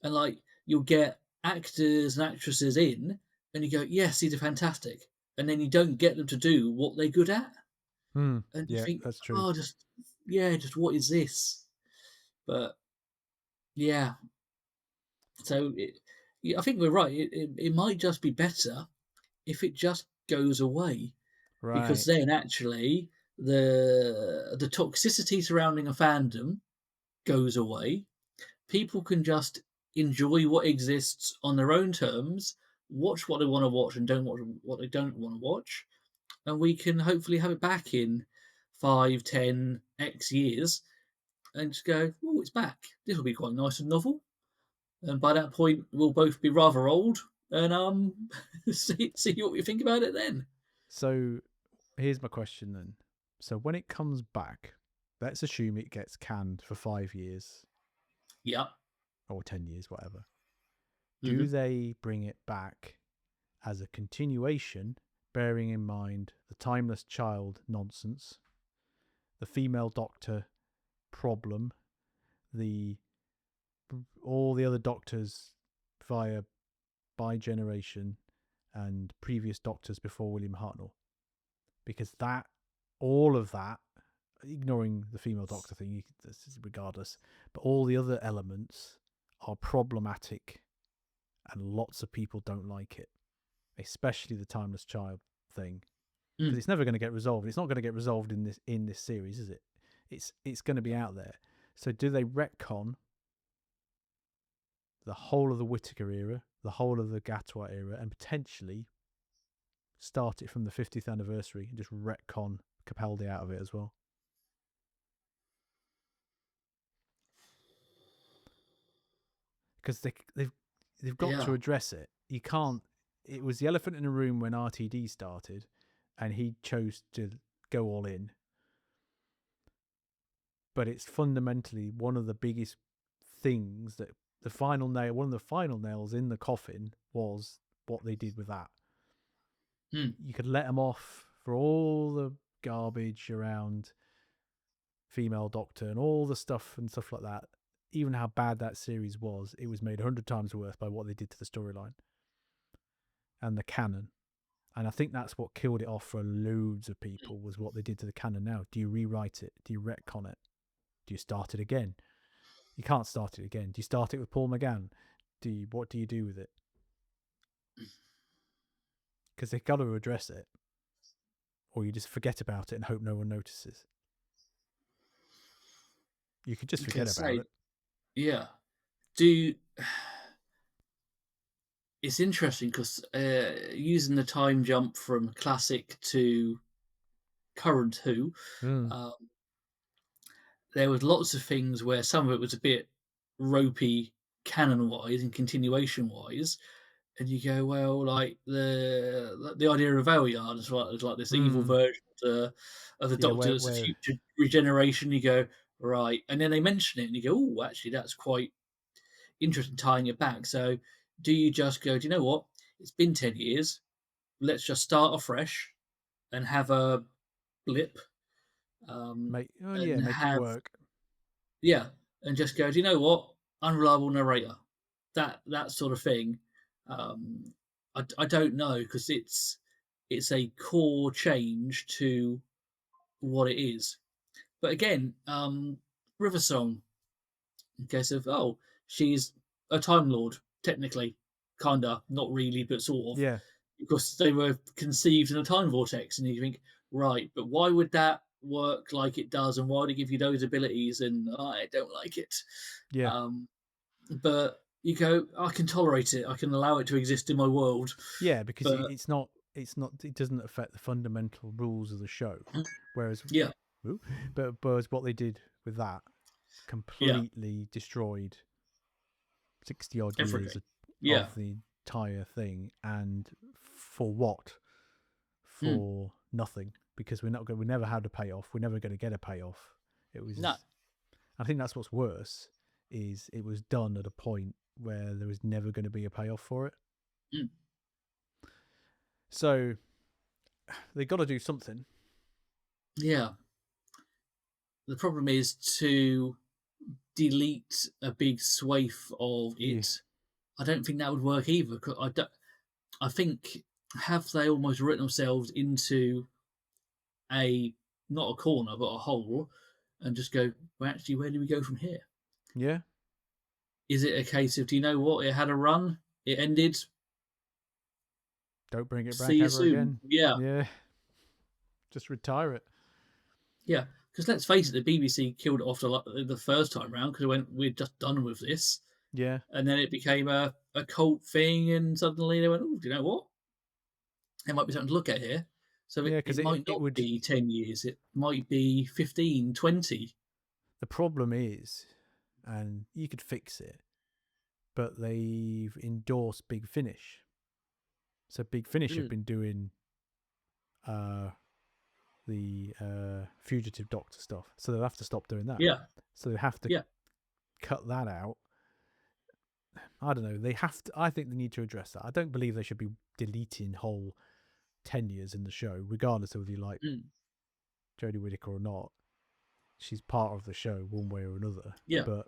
S1: And like, you'll get actors and actresses in, and you go, "Yes, these are fantastic," and then you don't get them to do what they're good at, and you
S2: yeah,
S1: think,
S2: that's true.
S1: "Oh, just what is this?" But yeah, so yeah, I think we're right. It might just be better if it just goes away, because
S2: Right.
S1: then actually the toxicity surrounding a fandom goes away. People can just enjoy what exists on their own terms, watch what they want to watch and don't watch what they don't want to watch, and we can hopefully have it back in 5, 10, X years and just go, oh, it's back. This will be quite nice and novel. And by that point, we'll both be rather old and see what we think about it then.
S2: So here's my question then. So when it comes back, let's assume it gets canned for 5 years
S1: Yeah.
S2: or 10 years, whatever. Do
S1: Mm-hmm.
S2: they bring it back as a continuation, bearing in mind the timeless child nonsense, the female doctor problem, the all the other doctors via by generation and previous doctors before William Hartnell? Because that, all of that, ignoring the female doctor thing, this is regardless, but all the other elements are problematic, and lots of people don't like it, especially the timeless child thing, because it's never going to get resolved. It's not going to get resolved in this series, is it? It's going to be out there. So do they retcon the whole of the Whittaker era, the whole of the Gatwa era, and potentially start it from the 50th anniversary and just retcon Capaldi out of it as well? Because they've got
S1: Yeah.
S2: to address it. You can't. It was the elephant in the room when RTD started, and he chose to go all in. But it's fundamentally one of the biggest things that one of the final nails in the coffin was what they did with that. You could let them off for all the garbage around female doctor and all the stuff and stuff like that. Even how bad that series was, it was made 100 times worse by what they did to the storyline and the canon. And I think that's what killed it off for loads of people, was what they did to the canon. Now, do you rewrite it? Do you retcon it? Do you start it again? You can't start it again. Do you start it with Paul McGann? What do you do with it? Because they've got to address it, or you just forget about it and hope no one notices. You could just forget about it.
S1: Yeah. It's interesting because using the time jump from classic to current Who, um, there was lots of things where some of it was a bit ropey canon wise and continuation wise, and you go, well, like the idea of Valeyard as well, as like this evil version of the
S2: Yeah,
S1: Doctor that's a
S2: where
S1: future regeneration. You go, right, and then they mention it, and you go, oh, actually, that's quite interesting tying it back. So, do you just go, do you know what? It's been 10 years. Let's just start afresh and have a blip,
S2: make
S1: and
S2: make it
S1: have
S2: work.
S1: yeah, and just go. Do you know what? Unreliable narrator, that sort of thing. Um, I don't know, because it's a core change to what it is. But again, River Song, in case of, oh, she's a Time Lord, technically, kinda, not really, but sort of,
S2: Yeah,
S1: because they were conceived in a time vortex, and you think, right, but why would that work like it does, and why would it give you those abilities? And I don't like it.
S2: yeah,
S1: Um, but you go, I can tolerate it. I can allow it to exist in my world.
S2: yeah. Because
S1: But
S2: it doesn't affect the fundamental rules of the show. Whereas,
S1: yeah,
S2: but what they did with that
S1: yeah,
S2: completely destroyed 60 odd years
S1: everything. Yeah.
S2: of the entire thing, and for what?
S1: Mm.
S2: For nothing. because we never had a payoff. We're never going to get a payoff. It was.
S1: No.
S2: I think that's what's worse is it was done at a point where there was never going to be a payoff for it.
S1: Mm.
S2: So they got to do something.
S1: Yeah. The problem is to delete a big swathe of it.
S2: Yeah.
S1: I don't think that would work either. I think, have they almost written themselves into not a corner but a hole, and just go, well, actually, where do we go from here?
S2: Yeah.
S1: Is it a case of, do you know what? It had a run. It ended.
S2: Don't bring it back
S1: See you
S2: ever
S1: soon.
S2: again.
S1: Yeah.
S2: Yeah. Just retire it.
S1: Yeah. Because let's face it, the BBC killed it off the first time round because we're just done with this.
S2: Yeah.
S1: And then it became a cult thing, and suddenly they went, oh, do you know what? There might be something to look at here. So it might not be 10 years. It might be 15, 20.
S2: The problem is, and you could fix it, but they've endorsed Big Finish. So Big Finish have been doing the Fugitive Doctor stuff. So they'll have to stop doing that.
S1: Yeah.
S2: So they have to cut that out. I don't know. They have to. I think they need to address that. I don't believe they should be deleting whole tenures in the show, regardless of whether you like Jodie Whittaker or not. She's part of the show one way or another.
S1: Yeah.
S2: But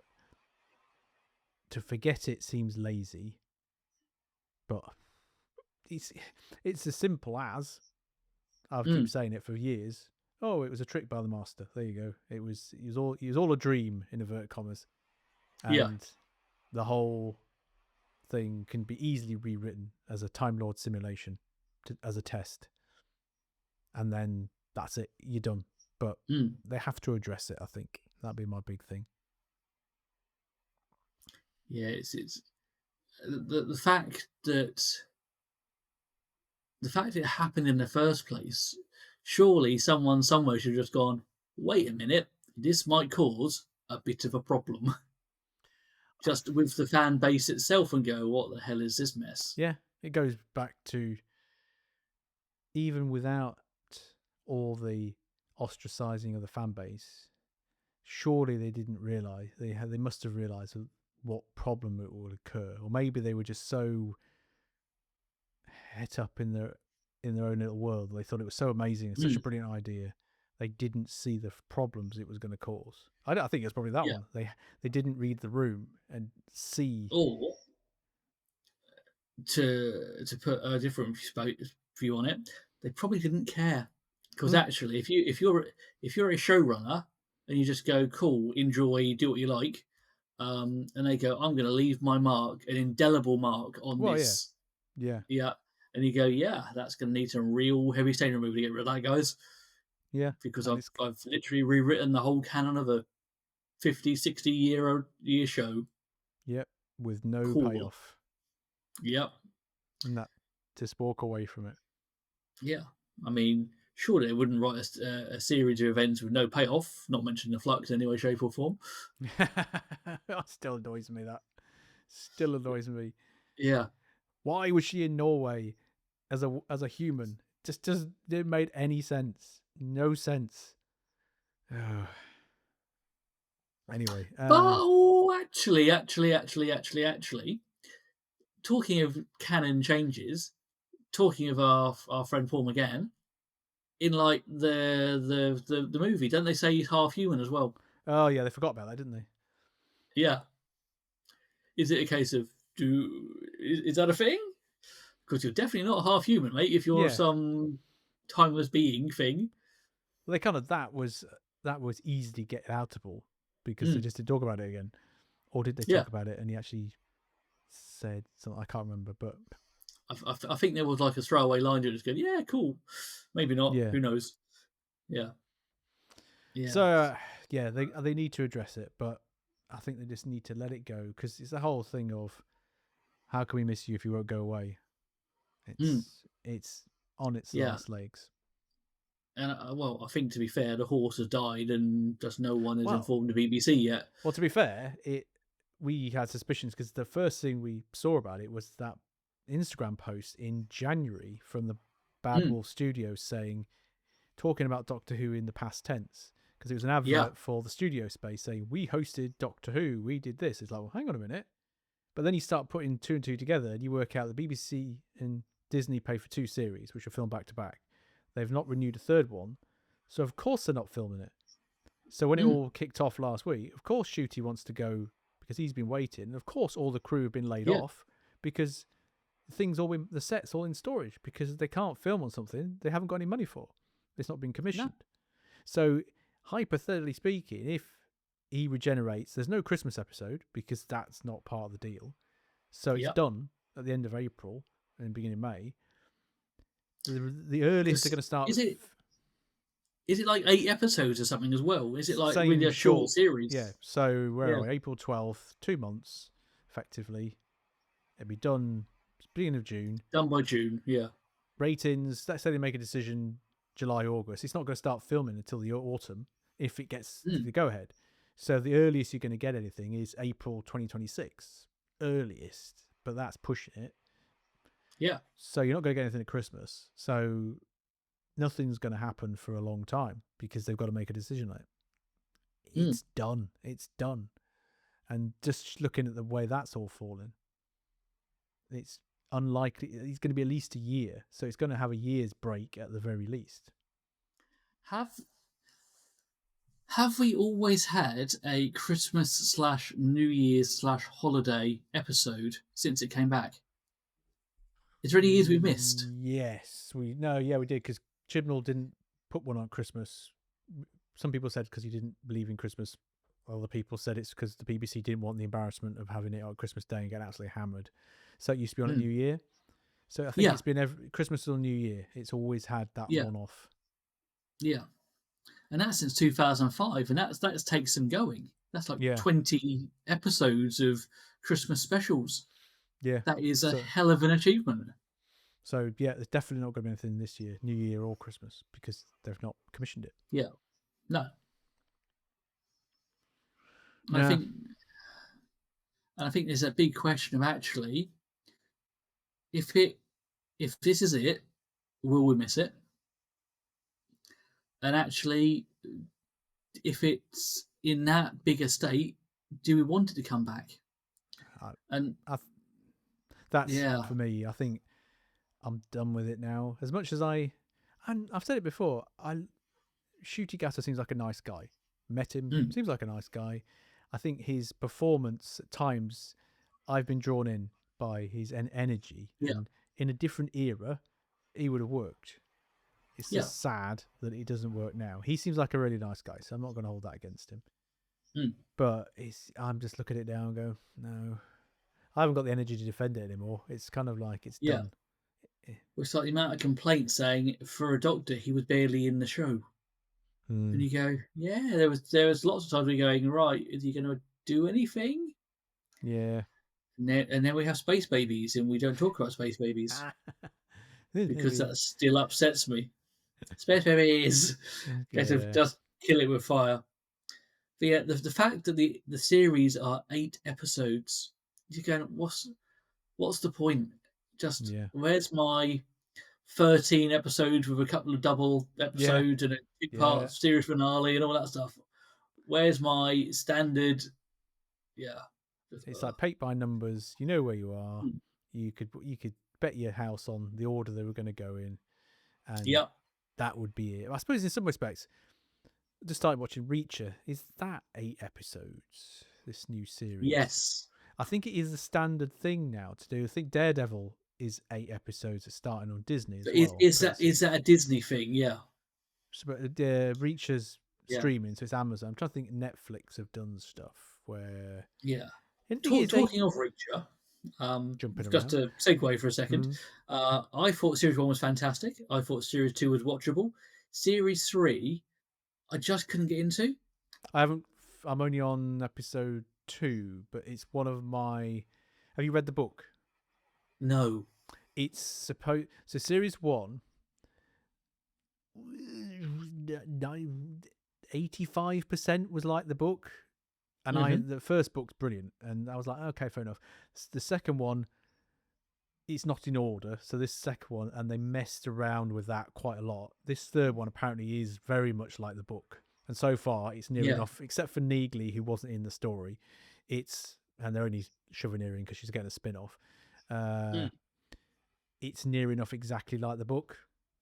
S2: to forget it seems lazy. But it's as simple as I've keep saying it for years. Oh, it was a trick by the master. There you go. It was all a dream in inverted commas. And the whole thing can be easily rewritten as a Time Lord simulation as a test. And then that's it. You're done. But they have to address it, I think. That'd be my big thing.
S1: Yeah, it's the fact that it happened in the first place. Surely someone somewhere should have just gone, wait a minute, this might cause a bit of a problem. Just with the fan base itself, and go, what the hell is this mess?
S2: Yeah, it goes back to even without all the ostracizing of the fan base, surely they didn't realize they must have realized what problem it would occur, or maybe they were just so het up in their own little world. They thought it was so amazing and such a brilliant idea. They didn't see the problems it was going to cause. I think it's probably that one. They didn't read the room and see.
S1: Or to put a different view on it, they probably didn't care. Because actually, if you're a showrunner and you just go, cool, enjoy, do what you like, and they go, I'm going to leave my mark, an indelible mark on this.
S2: Yeah.
S1: And you go, yeah, that's going to need some real heavy stain removal to get rid of that, guys.
S2: Yeah.
S1: Because I've literally rewritten the whole canon of a 50, 60 year show.
S2: Yep. With no payoff.
S1: Yep.
S2: And that just walk away from it.
S1: Yeah. I mean, surely they wouldn't write a series of events with no payoff, not mentioning the flux in any way, shape, or form.
S2: That still annoys me, that. Still annoys me.
S1: Yeah.
S2: Why was she in Norway as a human? Just didn't make any sense. No sense. Anyway.
S1: Actually, talking of canon changes, talking of our friend Paul McGann, in like the movie, don't they say he's half human as well?
S2: Oh yeah, they forgot about that, didn't they?
S1: Yeah. Is it a case of is that a thing? Because you're definitely not half human, mate. If you're some timeless being thing.
S2: Well, they kind of that was easily get outable because they just didn't talk about it again, or did they talk about it and he actually said something? I can't remember, but
S1: I think there was like a throwaway line to just go, yeah, cool, maybe not.
S2: Yeah.
S1: Who knows? Yeah.
S2: So they need to address it, but I think they just need to let it go because it's the whole thing of how can we miss you if you won't go away? It's on its last legs.
S1: And I think to be fair, the horse has died, and just no one has informed the BBC yet.
S2: Well, to be fair, we had suspicions because the first thing we saw about it was that Instagram post in January from the Bad Wolf Studios saying talking about Doctor Who in the past tense because it was an advert for the studio space saying, we hosted Doctor Who, we did this. It's like, well, hang on a minute. But then you start putting two and two together and you work out the BBC and Disney pay for 2 series, which are filmed back to back. They've not renewed a third one. So, of course, they're not filming it. So, when it all kicked off last week, of course, Ncuti wants to go because he's been waiting. And, of course, all the crew have been laid off because the set's all in storage because they can't film on something they haven't got any money for. It's not been commissioned. No. So, hypothetically speaking, if he regenerates, there's no Christmas episode because that's not part of the deal. So it's done at the end of April and beginning of May. The earliest they're going to start.
S1: Is it like 8 episodes or something as well? Is it like really a short series?
S2: Yeah. So where are we? April 12th, 2 months, effectively. It'll be done beginning of June.
S1: Done by June, yeah.
S2: Ratings, let's say they make a decision July, August. It's not going to start filming until the autumn if it gets the go-ahead. So the earliest you're going to get anything is April 2026. Earliest. But that's pushing it.
S1: Yeah.
S2: So you're not going to get anything at Christmas. So nothing's going to happen for a long time because they've got to make a decision on it. It's done. It's done. And just looking at the way that's all falling, it's unlikely. It's going to be at least a year. So it's going to have a year's break at the very least.
S1: Have we always had a Christmas/New Year's/holiday episode since it came back? Is there any years we've missed?
S2: Yes, we did because Chibnall didn't put one on Christmas. Some people said because he didn't believe in Christmas. Other people said it's because the BBC didn't want the embarrassment of having it on Christmas Day and getting absolutely hammered. So it used to be on a New Year. So I think it's been Christmas or New Year. It's always had that one-off.
S1: Yeah. And that's since 2005, and that's takes some going. That's like 20 episodes of Christmas specials.
S2: Yeah.
S1: That is a hell of an achievement.
S2: So, yeah, there's definitely not going to be anything this year, New Year or Christmas, because they've not commissioned it.
S1: Yeah. No.
S2: Yeah.
S1: I think there's a big question of actually, if this is it, will we miss it? And actually, if it's in that bigger state, do we want it to come back?
S2: For me. I think I'm done with it now. As much as I've said it before, Ncuti Gatwa seems like a nice guy. Met him, seems like a nice guy. I think his performance at times, I've been drawn in by his energy.
S1: Yeah.
S2: And in a different era, he would have worked. It's just sad that it doesn't work now. He seems like a really nice guy, so I'm not going to hold that against him. But I'm just looking at it now and go, no, I haven't got the energy to defend it anymore. It's kind of like it's done.
S1: It's like the amount of complaints saying for a Doctor he was barely in the show, and you go, there was lots of times we're going, right, is he going to do anything?
S2: Yeah.
S1: And then we have space babies, and we don't talk about space babies because that still upsets me. Space babies, just kill it with fire. But yeah, the fact that the series are 8 episodes, you're going, what's the point? Just where's my 13 episodes with a couple of double episodes and a 2-part series finale and all that stuff? Where's my standard? Yeah,
S2: it's like paint by numbers. You know where you are. You could bet your house on the order they were going to go in, and that would be it. I suppose in some respects, I just started watching Reacher. Is that 8 episodes? This new series?
S1: Yes.
S2: I think it is the standard thing now to do. I think Daredevil is 8 episodes that's starting on Disney as well.
S1: Is that a Disney thing? Yeah.
S2: So, but Reacher's streaming, so it's Amazon. I'm trying to think Netflix have done stuff where...
S1: Yeah. Talking of Reacher, just to segue for a second, I thought Series 1 was fantastic. I thought Series 2 was watchable. Series 3, I just couldn't get into.
S2: I'm only on episode 2, but it's one of my... Have you read the book?
S1: No.
S2: It's supposed... So Series 1, 85% was like the book. And the first book's brilliant. And I was like, okay, fair enough. The second one, it's not in order. So this second one, and they messed around with that quite a lot. This third one apparently is very much like the book, and so far it's near enough, except for Neagley, who wasn't in the story. And they're only shoving her in because she's getting a spin-off. It's near enough exactly like the book,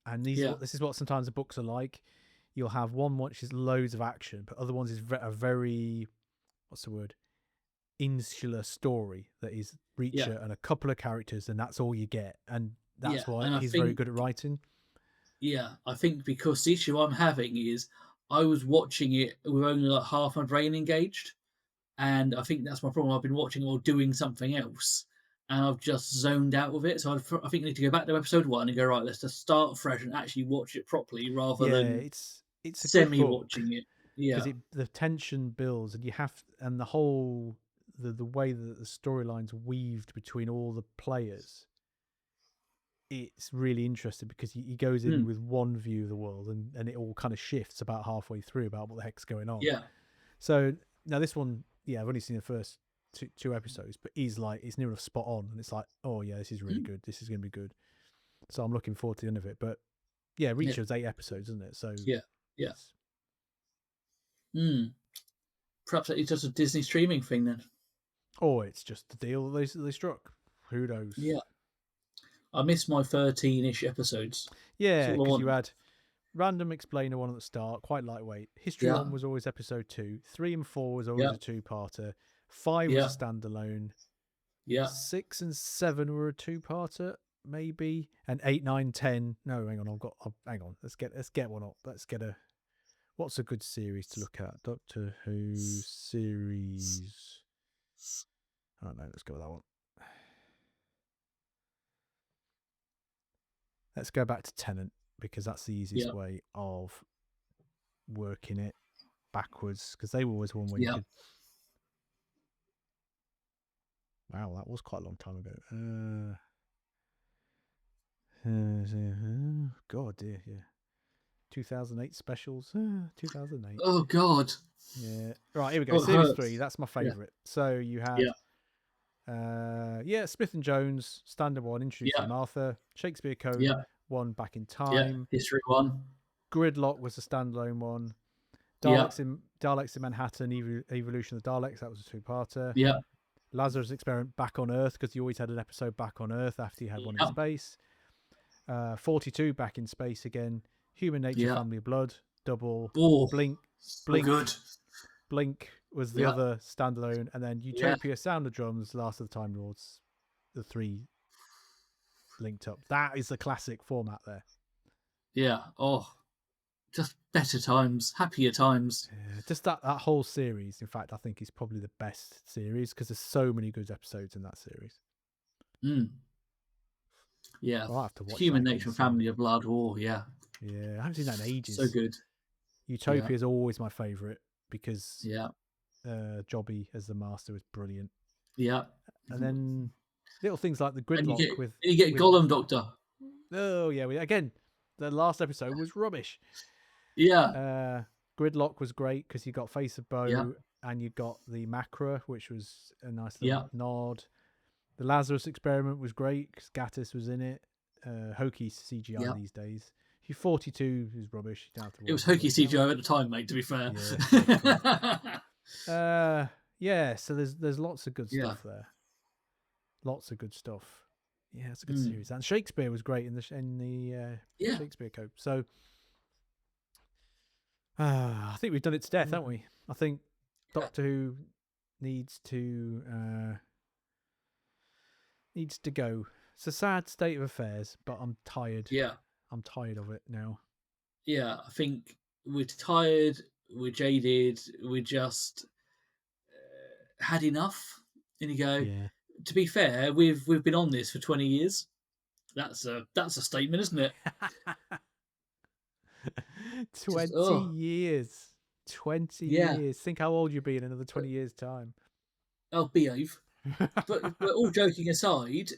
S2: and this is what sometimes the books are like. You'll have one which is loads of action, but other ones is a very, what's the word, insular story that is Reacher and a couple of characters, and that's all you get, and that's why he's very good at writing.
S1: I think because the issue I'm having is I was watching it with only like half my brain engaged, and I think that's my problem. I've been watching or doing something else, and I've just zoned out with it. So I think I need to go back to episode 1 and go, right, let's just start fresh and actually watch it properly rather than
S2: it's a
S1: semi-watching it.
S2: Because the tension builds, and you have, and the whole the way that the storyline's weaved between all the players, it's really interesting because he goes in with one view of the world, and it all kind of shifts about halfway through about what the heck's going on. So now this one, I've only seen the first two episodes, but it's near enough spot on, and it's like, oh yeah, this is really good. This is going to be good. So I'm looking forward to the end of it. But Reacher's 8 episodes, isn't it? So
S1: perhaps it's just a Disney streaming thing then.
S2: Or it's just the deal that they struck. Who knows?
S1: Yeah. I missed my 13-ish episodes.
S2: Yeah, because you had Random Explainer 1 at the start, quite lightweight. History 1 was always episode 2. 3 and 4 was always a 2-parter. 5 was a standalone. 6 and 7 were a 2-parter, maybe. And 8, 9, 10. No, hang on. Hang on. Let's get one up. Let's get a. What's a good series to look at? Doctor Who series. I don't know. Let's go with that one. Let's go back to Tennant, because that's the easiest way of working it backwards, because they were always one where you could. Wow, that was quite a long time ago. God, dear, 2008 specials. 2008.
S1: Oh God.
S2: Yeah. Right, here we go. Series 3. That's my favourite. So you had. Smith and Jones, Standard 1, Introducing Martha, Shakespeare Code 1, Back in Time,
S1: History 1,
S2: Gridlock was a standalone one, Daleks in Manhattan, Evolution of the Daleks, that was a 2-parter. Lazarus Experiment, Back on Earth, because you always had an episode Back on Earth after you had one in space. 42, Back in Space again. Human Nature, Family of Blood, double. Blink,
S1: good.
S2: Blink was the other standalone, and then Utopia, Sound of Drums, Last of the Time Lords, the 3 linked up. That is the classic format there.
S1: Yeah. Oh, just better times, happier times.
S2: Yeah, just that whole series, in fact, I think is probably the best series, because there's so many good episodes in that series.
S1: Yeah.
S2: I'll have to watch
S1: Human Nature, Family of Blood. Oh, yeah.
S2: Yeah, I haven't seen that in ages.
S1: So good.
S2: Utopia is always my favourite, because Jobby as the Master was brilliant.
S1: Yeah.
S2: And then little things like the Gridlock
S1: you get Gollum Doctor.
S2: Oh, yeah. Again, the last episode was rubbish.
S1: Yeah.
S2: Gridlock was great because you got Face of Bow and you got the Macra, which was a nice little nod. The Lazarus Experiment was great because Gattis was in it. Hokey CGI these days. 42 is rubbish. You don't have to
S1: it was hokey CGI at the time, mate, to be fair.
S2: So there's lots of good stuff there. Lots of good stuff. Yeah, it's a good series. And Shakespeare was great in the Shakespeare Code. So I think we've done it to death, haven't we? I think Doctor Who needs to go. It's a sad state of affairs, but I'm tired.
S1: Yeah.
S2: I'm tired of it now.
S1: Yeah, I think we're tired, we're jaded, we just had enough. And you go, to be fair, we've been on this for 20 years. That's a statement, isn't it?
S2: 20 years. 20 years. Think how old you'll be in another 20 years' time.
S1: I'll behave. but all joking aside,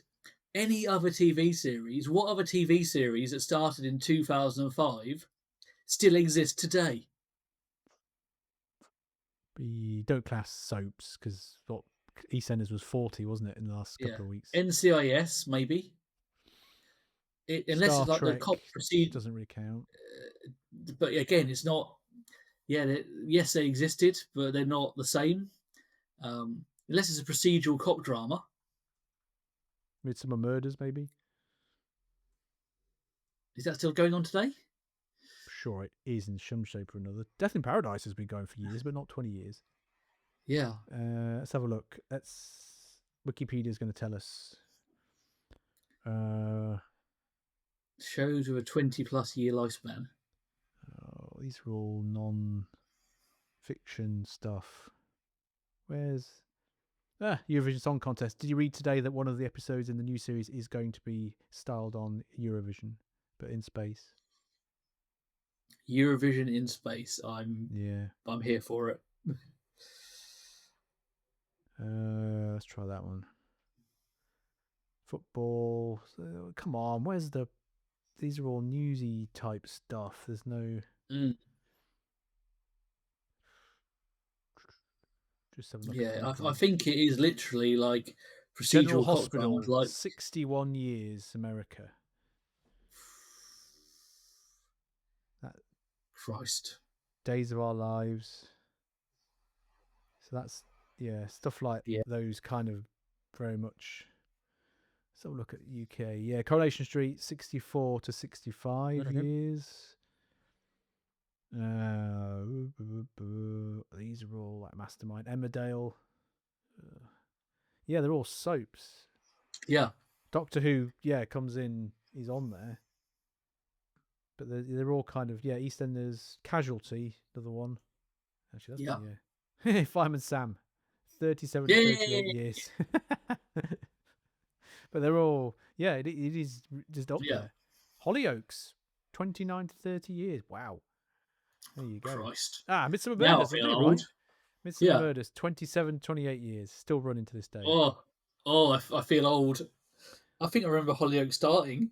S1: any other TV series, what other TV series that started in 2005 still exists today?
S2: We don't class soaps because EastEnders was 40, wasn't it, in the last couple of weeks?
S1: NCIS, maybe. unless
S2: Star
S1: it's like the
S2: Trek
S1: cop proceed.
S2: doesn't really count.
S1: But again, it's not. Yeah, yes, they existed, but they're not the same. Unless it's a procedural cop drama.
S2: Midsummer Murders, maybe.
S1: Is that still going on today?
S2: Sure, it is in some shape or another. Death in Paradise has been going for years, but not 20 years.
S1: Yeah.
S2: Let's have a look. Wikipedia is going to tell us.
S1: Shows with a 20+ year lifespan.
S2: Oh, these are all non-fiction stuff. Where's Eurovision Song Contest? Did you read today that one of the episodes in the new series is going to be styled on Eurovision, but in space?
S1: Eurovision in space. I'm here for it.
S2: Let's try that one. Football. Come on, where's the? These are all newsy type stuff. There's no. Just have a look.
S1: Yeah, I think it is literally like procedural
S2: General
S1: cop
S2: Hospital,
S1: dramas, like
S2: 61 years, America.
S1: Christ.
S2: Days of Our Lives. So that's stuff like those kind of very much. Let's have a look at UK. Yeah, Coronation Street, 64 to 65 years. These are all like Mastermind. Emmerdale. Yeah, they're all soaps.
S1: Yeah.
S2: Doctor Who, comes in. He's on there. But they're all kind of, EastEnders. Casualty, another one. Actually, that's Fireman Sam, 37 to 38 years. But they're all, it is just up there. Hollyoaks, 29 to 30 years. Wow. There you go.
S1: Christ.
S2: Midsummer Murders, I think, right? Midsummer Murders, 27, 28 years. Still running to this day.
S1: I feel old. I think I remember Hollyoaks starting.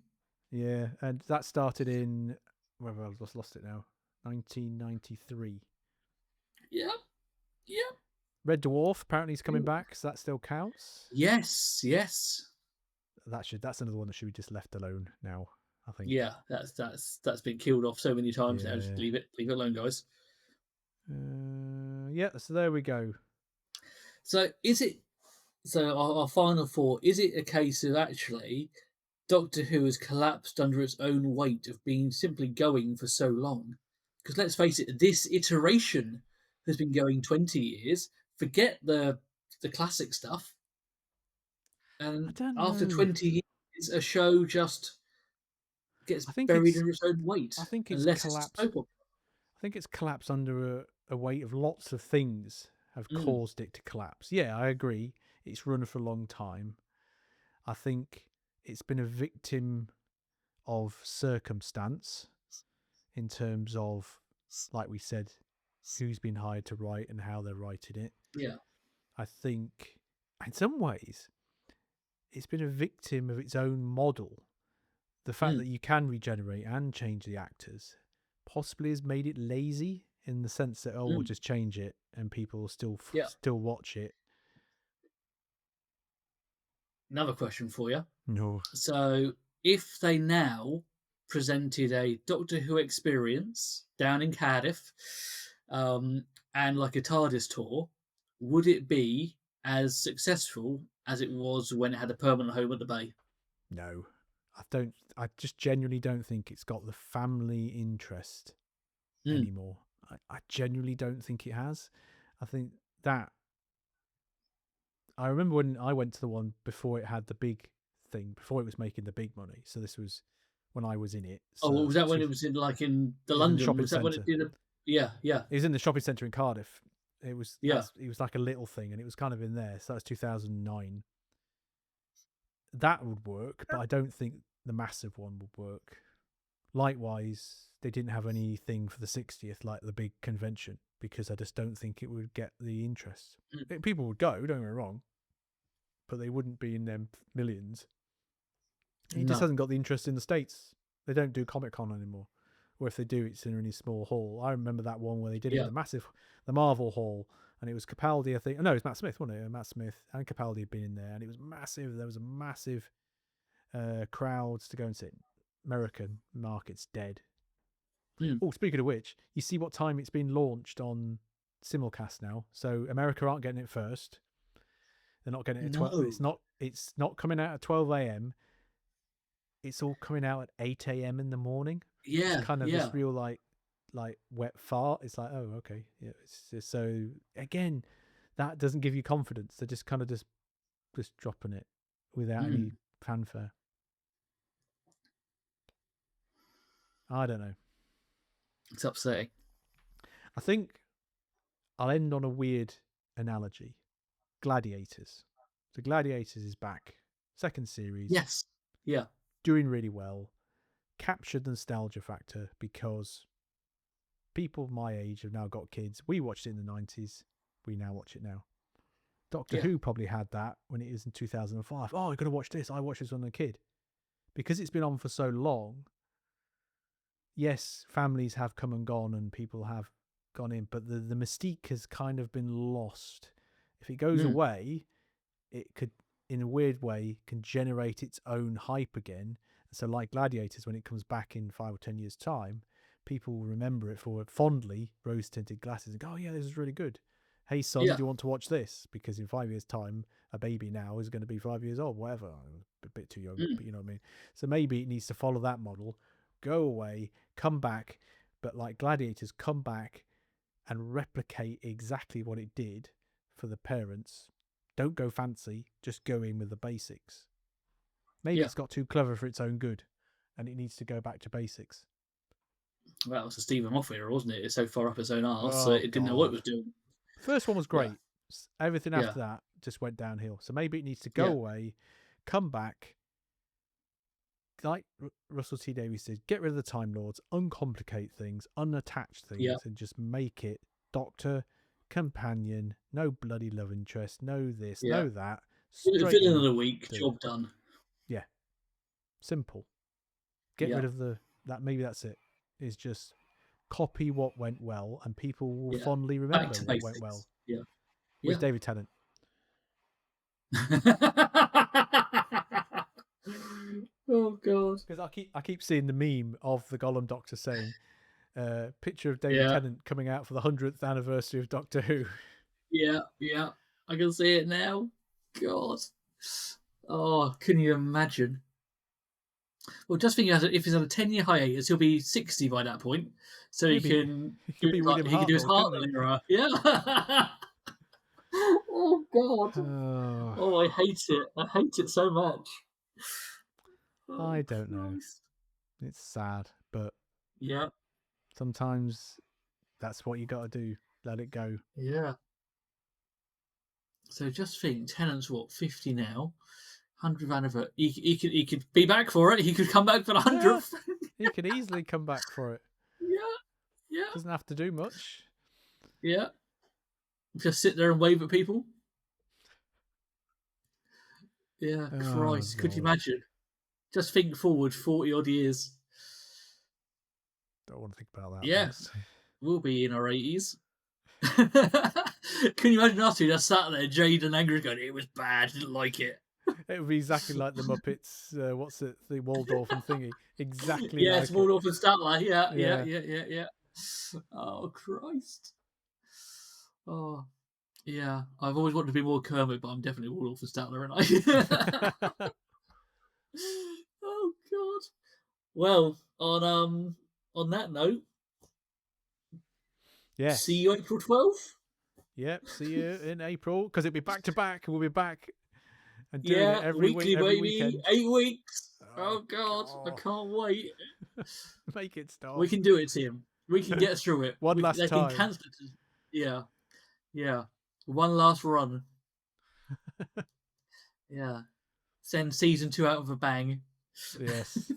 S2: Yeah, and that started in, I've just lost it now, 1993.
S1: Yeah.
S2: Red Dwarf, apparently he's coming back, so that still counts.
S1: Yes.
S2: That's another one that should be just left alone now, I think.
S1: Yeah, that's been killed off so many times now. Just leave it alone, guys.
S2: So there we go.
S1: So our final thought, is it a case of actually Doctor Who has collapsed under its own weight of being simply going for so long? Because let's face it, this iteration has been going 20 years. Forget the classic stuff. And after 20 years, a show just gets buried in its own weight.
S2: I think it's collapsed. I think it's collapsed under a weight of lots of things have caused it to collapse. Yeah, I agree. It's run for a long time. I think it's been a victim of circumstance in terms of, like we said, who's been hired to write and how they're writing it.
S1: Yeah.
S2: I think in some ways it's been a victim of its own model. The fact that you can regenerate and change the actors possibly has made it lazy in the sense that, we'll just change it and people will still watch it.
S1: Another question for you.
S2: No.
S1: So if they now presented a Doctor Who experience down in Cardiff and like a TARDIS tour, would it be as successful as it was when it had a permanent home at the Bay?
S2: No. I just genuinely don't think it's got the family interest anymore. I genuinely don't think it has. I think that I remember when I went to the one before it had the big thing, before it was making the big money. So this was when I was in it. So
S1: was that when it was in the London
S2: shopping
S1: centre? When it did yeah. It
S2: was in the shopping centre in Cardiff. It was it was like a little thing, and it was kind of in there. So that was 2009. That would work, but I don't think the massive one would work. Likewise, they didn't have anything for the 60th, like the big convention, because I just don't think it would get the interest. People would go, don't get me wrong, but they wouldn't be in them millions. It just hasn't got the interest in the States. They don't do Comic-Con anymore. Or if they do, it's in a really small hall. I remember that one where they did it in the Marvel hall, and it was Capaldi, I think. No, it was Matt Smith, wasn't it? Matt Smith and Capaldi had been in there, and it was massive. There was a massive crowds to go and sit. American market's dead.
S1: Mm.
S2: Oh, speaking of which, you see what time it's been launched on simulcast now. So America aren't getting it first. They're not getting it at 12. It's not coming out at 12 a.m. It's all coming out at 8 a.m. in the morning.
S1: Yeah,
S2: It's kind of
S1: yeah.
S2: this real like wet fart. It's like, oh, okay. Yeah. So again, that doesn't give you confidence. They're just kind of just dropping it without any fanfare. I don't know.
S1: It's upsetting.
S2: I think I'll end on a weird analogy. Gladiators. So Gladiators is back. Second series.
S1: Yes. Yeah.
S2: Doing really well. Captured the nostalgia factor because people my age have now got kids. We watched it in the 90s. We now watch it now. Doctor Who probably had that when it was in 2005. Oh, you've got to watch this. I watched this when I was a kid. Because it's been on for so long, yes, families have come and gone and people have gone in, but the mystique has kind of been lost. If it goes away, it could, in a weird way, can generate its own hype again. So like Gladiators, when it comes back in 5 or 10 years' time, people will remember it for fondly, rose-tinted glasses, and go, oh yeah, this is really good. Hey son, do you want to watch this? Because in 5 years' time, a baby now is going to be 5 years old, whatever. A bit too young, but you know what I mean? So maybe it needs to follow that model, go away, come back, but like Gladiators, come back and replicate exactly what it did for the parents. Don't go fancy, just go in with the basics. Maybe it's got too clever for its own good and it needs to go back to basics.
S1: Well, it was a Stephen Moffat era, wasn't it? It's so far up its own arse, so it didn't know what it was doing.
S2: First one was great. Everything after that just went downhill. So maybe it needs to go away, come back. Like Russell T Davies said, get rid of the Time Lords, uncomplicate things, unattach things, and just make it Doctor, companion, no bloody love interest, no this, no that.
S1: The villain of the week, job done.
S2: Yeah. Simple. Get rid of that. Maybe that's it. Is just copy what went well and people will fondly remember what basics. Went well.
S1: Yeah.
S2: Where's David Tennant?
S1: Oh god.
S2: Because I keep seeing the meme of the Gollum Doctor saying, picture of David Tennant coming out for the 100th anniversary of Doctor Who.
S1: Yeah. I can see it now. God. Oh, can you imagine? Well, just think if he's on a 10-year hiatus, he'll be 60 by that point. So he can do his Heartland era. Yeah. Oh god. Oh, I hate it. I hate it so much.
S2: Oh, I don't know. It's sad, but sometimes that's what you got to do. Let it go.
S1: Yeah. So just think, Tennant's what, 50 now? 100th anniversary. He could be back for it. He could come back for the 100th.
S2: He could easily come back for it.
S1: Yeah.
S2: Doesn't have to do much.
S1: Yeah. Just sit there and wave at people. Yeah, Christ. Could you imagine? Just think forward 40 odd years.
S2: Don't want to think about that.
S1: Yeah. We'll be in our 80s. Can you imagine us two just sat there, Jade and angry, going, it was bad, didn't like it.
S2: It would be exactly like the Muppets, what's it, the Waldorf and thingy. Exactly
S1: like
S2: it's
S1: Waldorf and Statler. Yeah. Oh, Christ. Oh, yeah. I've always wanted to be more Kermit, but I'm definitely Waldorf and Statler, aren't I? Oh, God. Well, on that note, see you April 12th.
S2: Yep, see you in April, because it'll be back to back. We'll be back and doing it every
S1: weekly,
S2: week, every
S1: baby.
S2: weekend.
S1: 8 weeks. Oh God, I can't wait.
S2: Make it stop.
S1: We can do it, Tim. We can get through it.
S2: One last time.
S1: Can cancel it. Yeah. One last run. Yeah. Send season 2 out with a bang.
S2: Yes.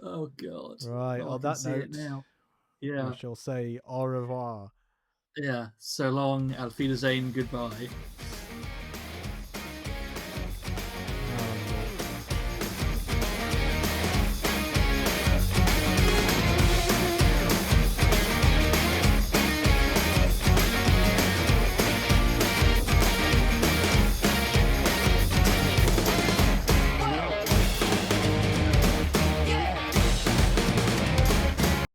S1: Oh God.
S2: Right. On that note,
S1: now. Yeah.
S2: we shall say au revoir.
S1: Yeah. So long. Auf Wiedersehen. Goodbye.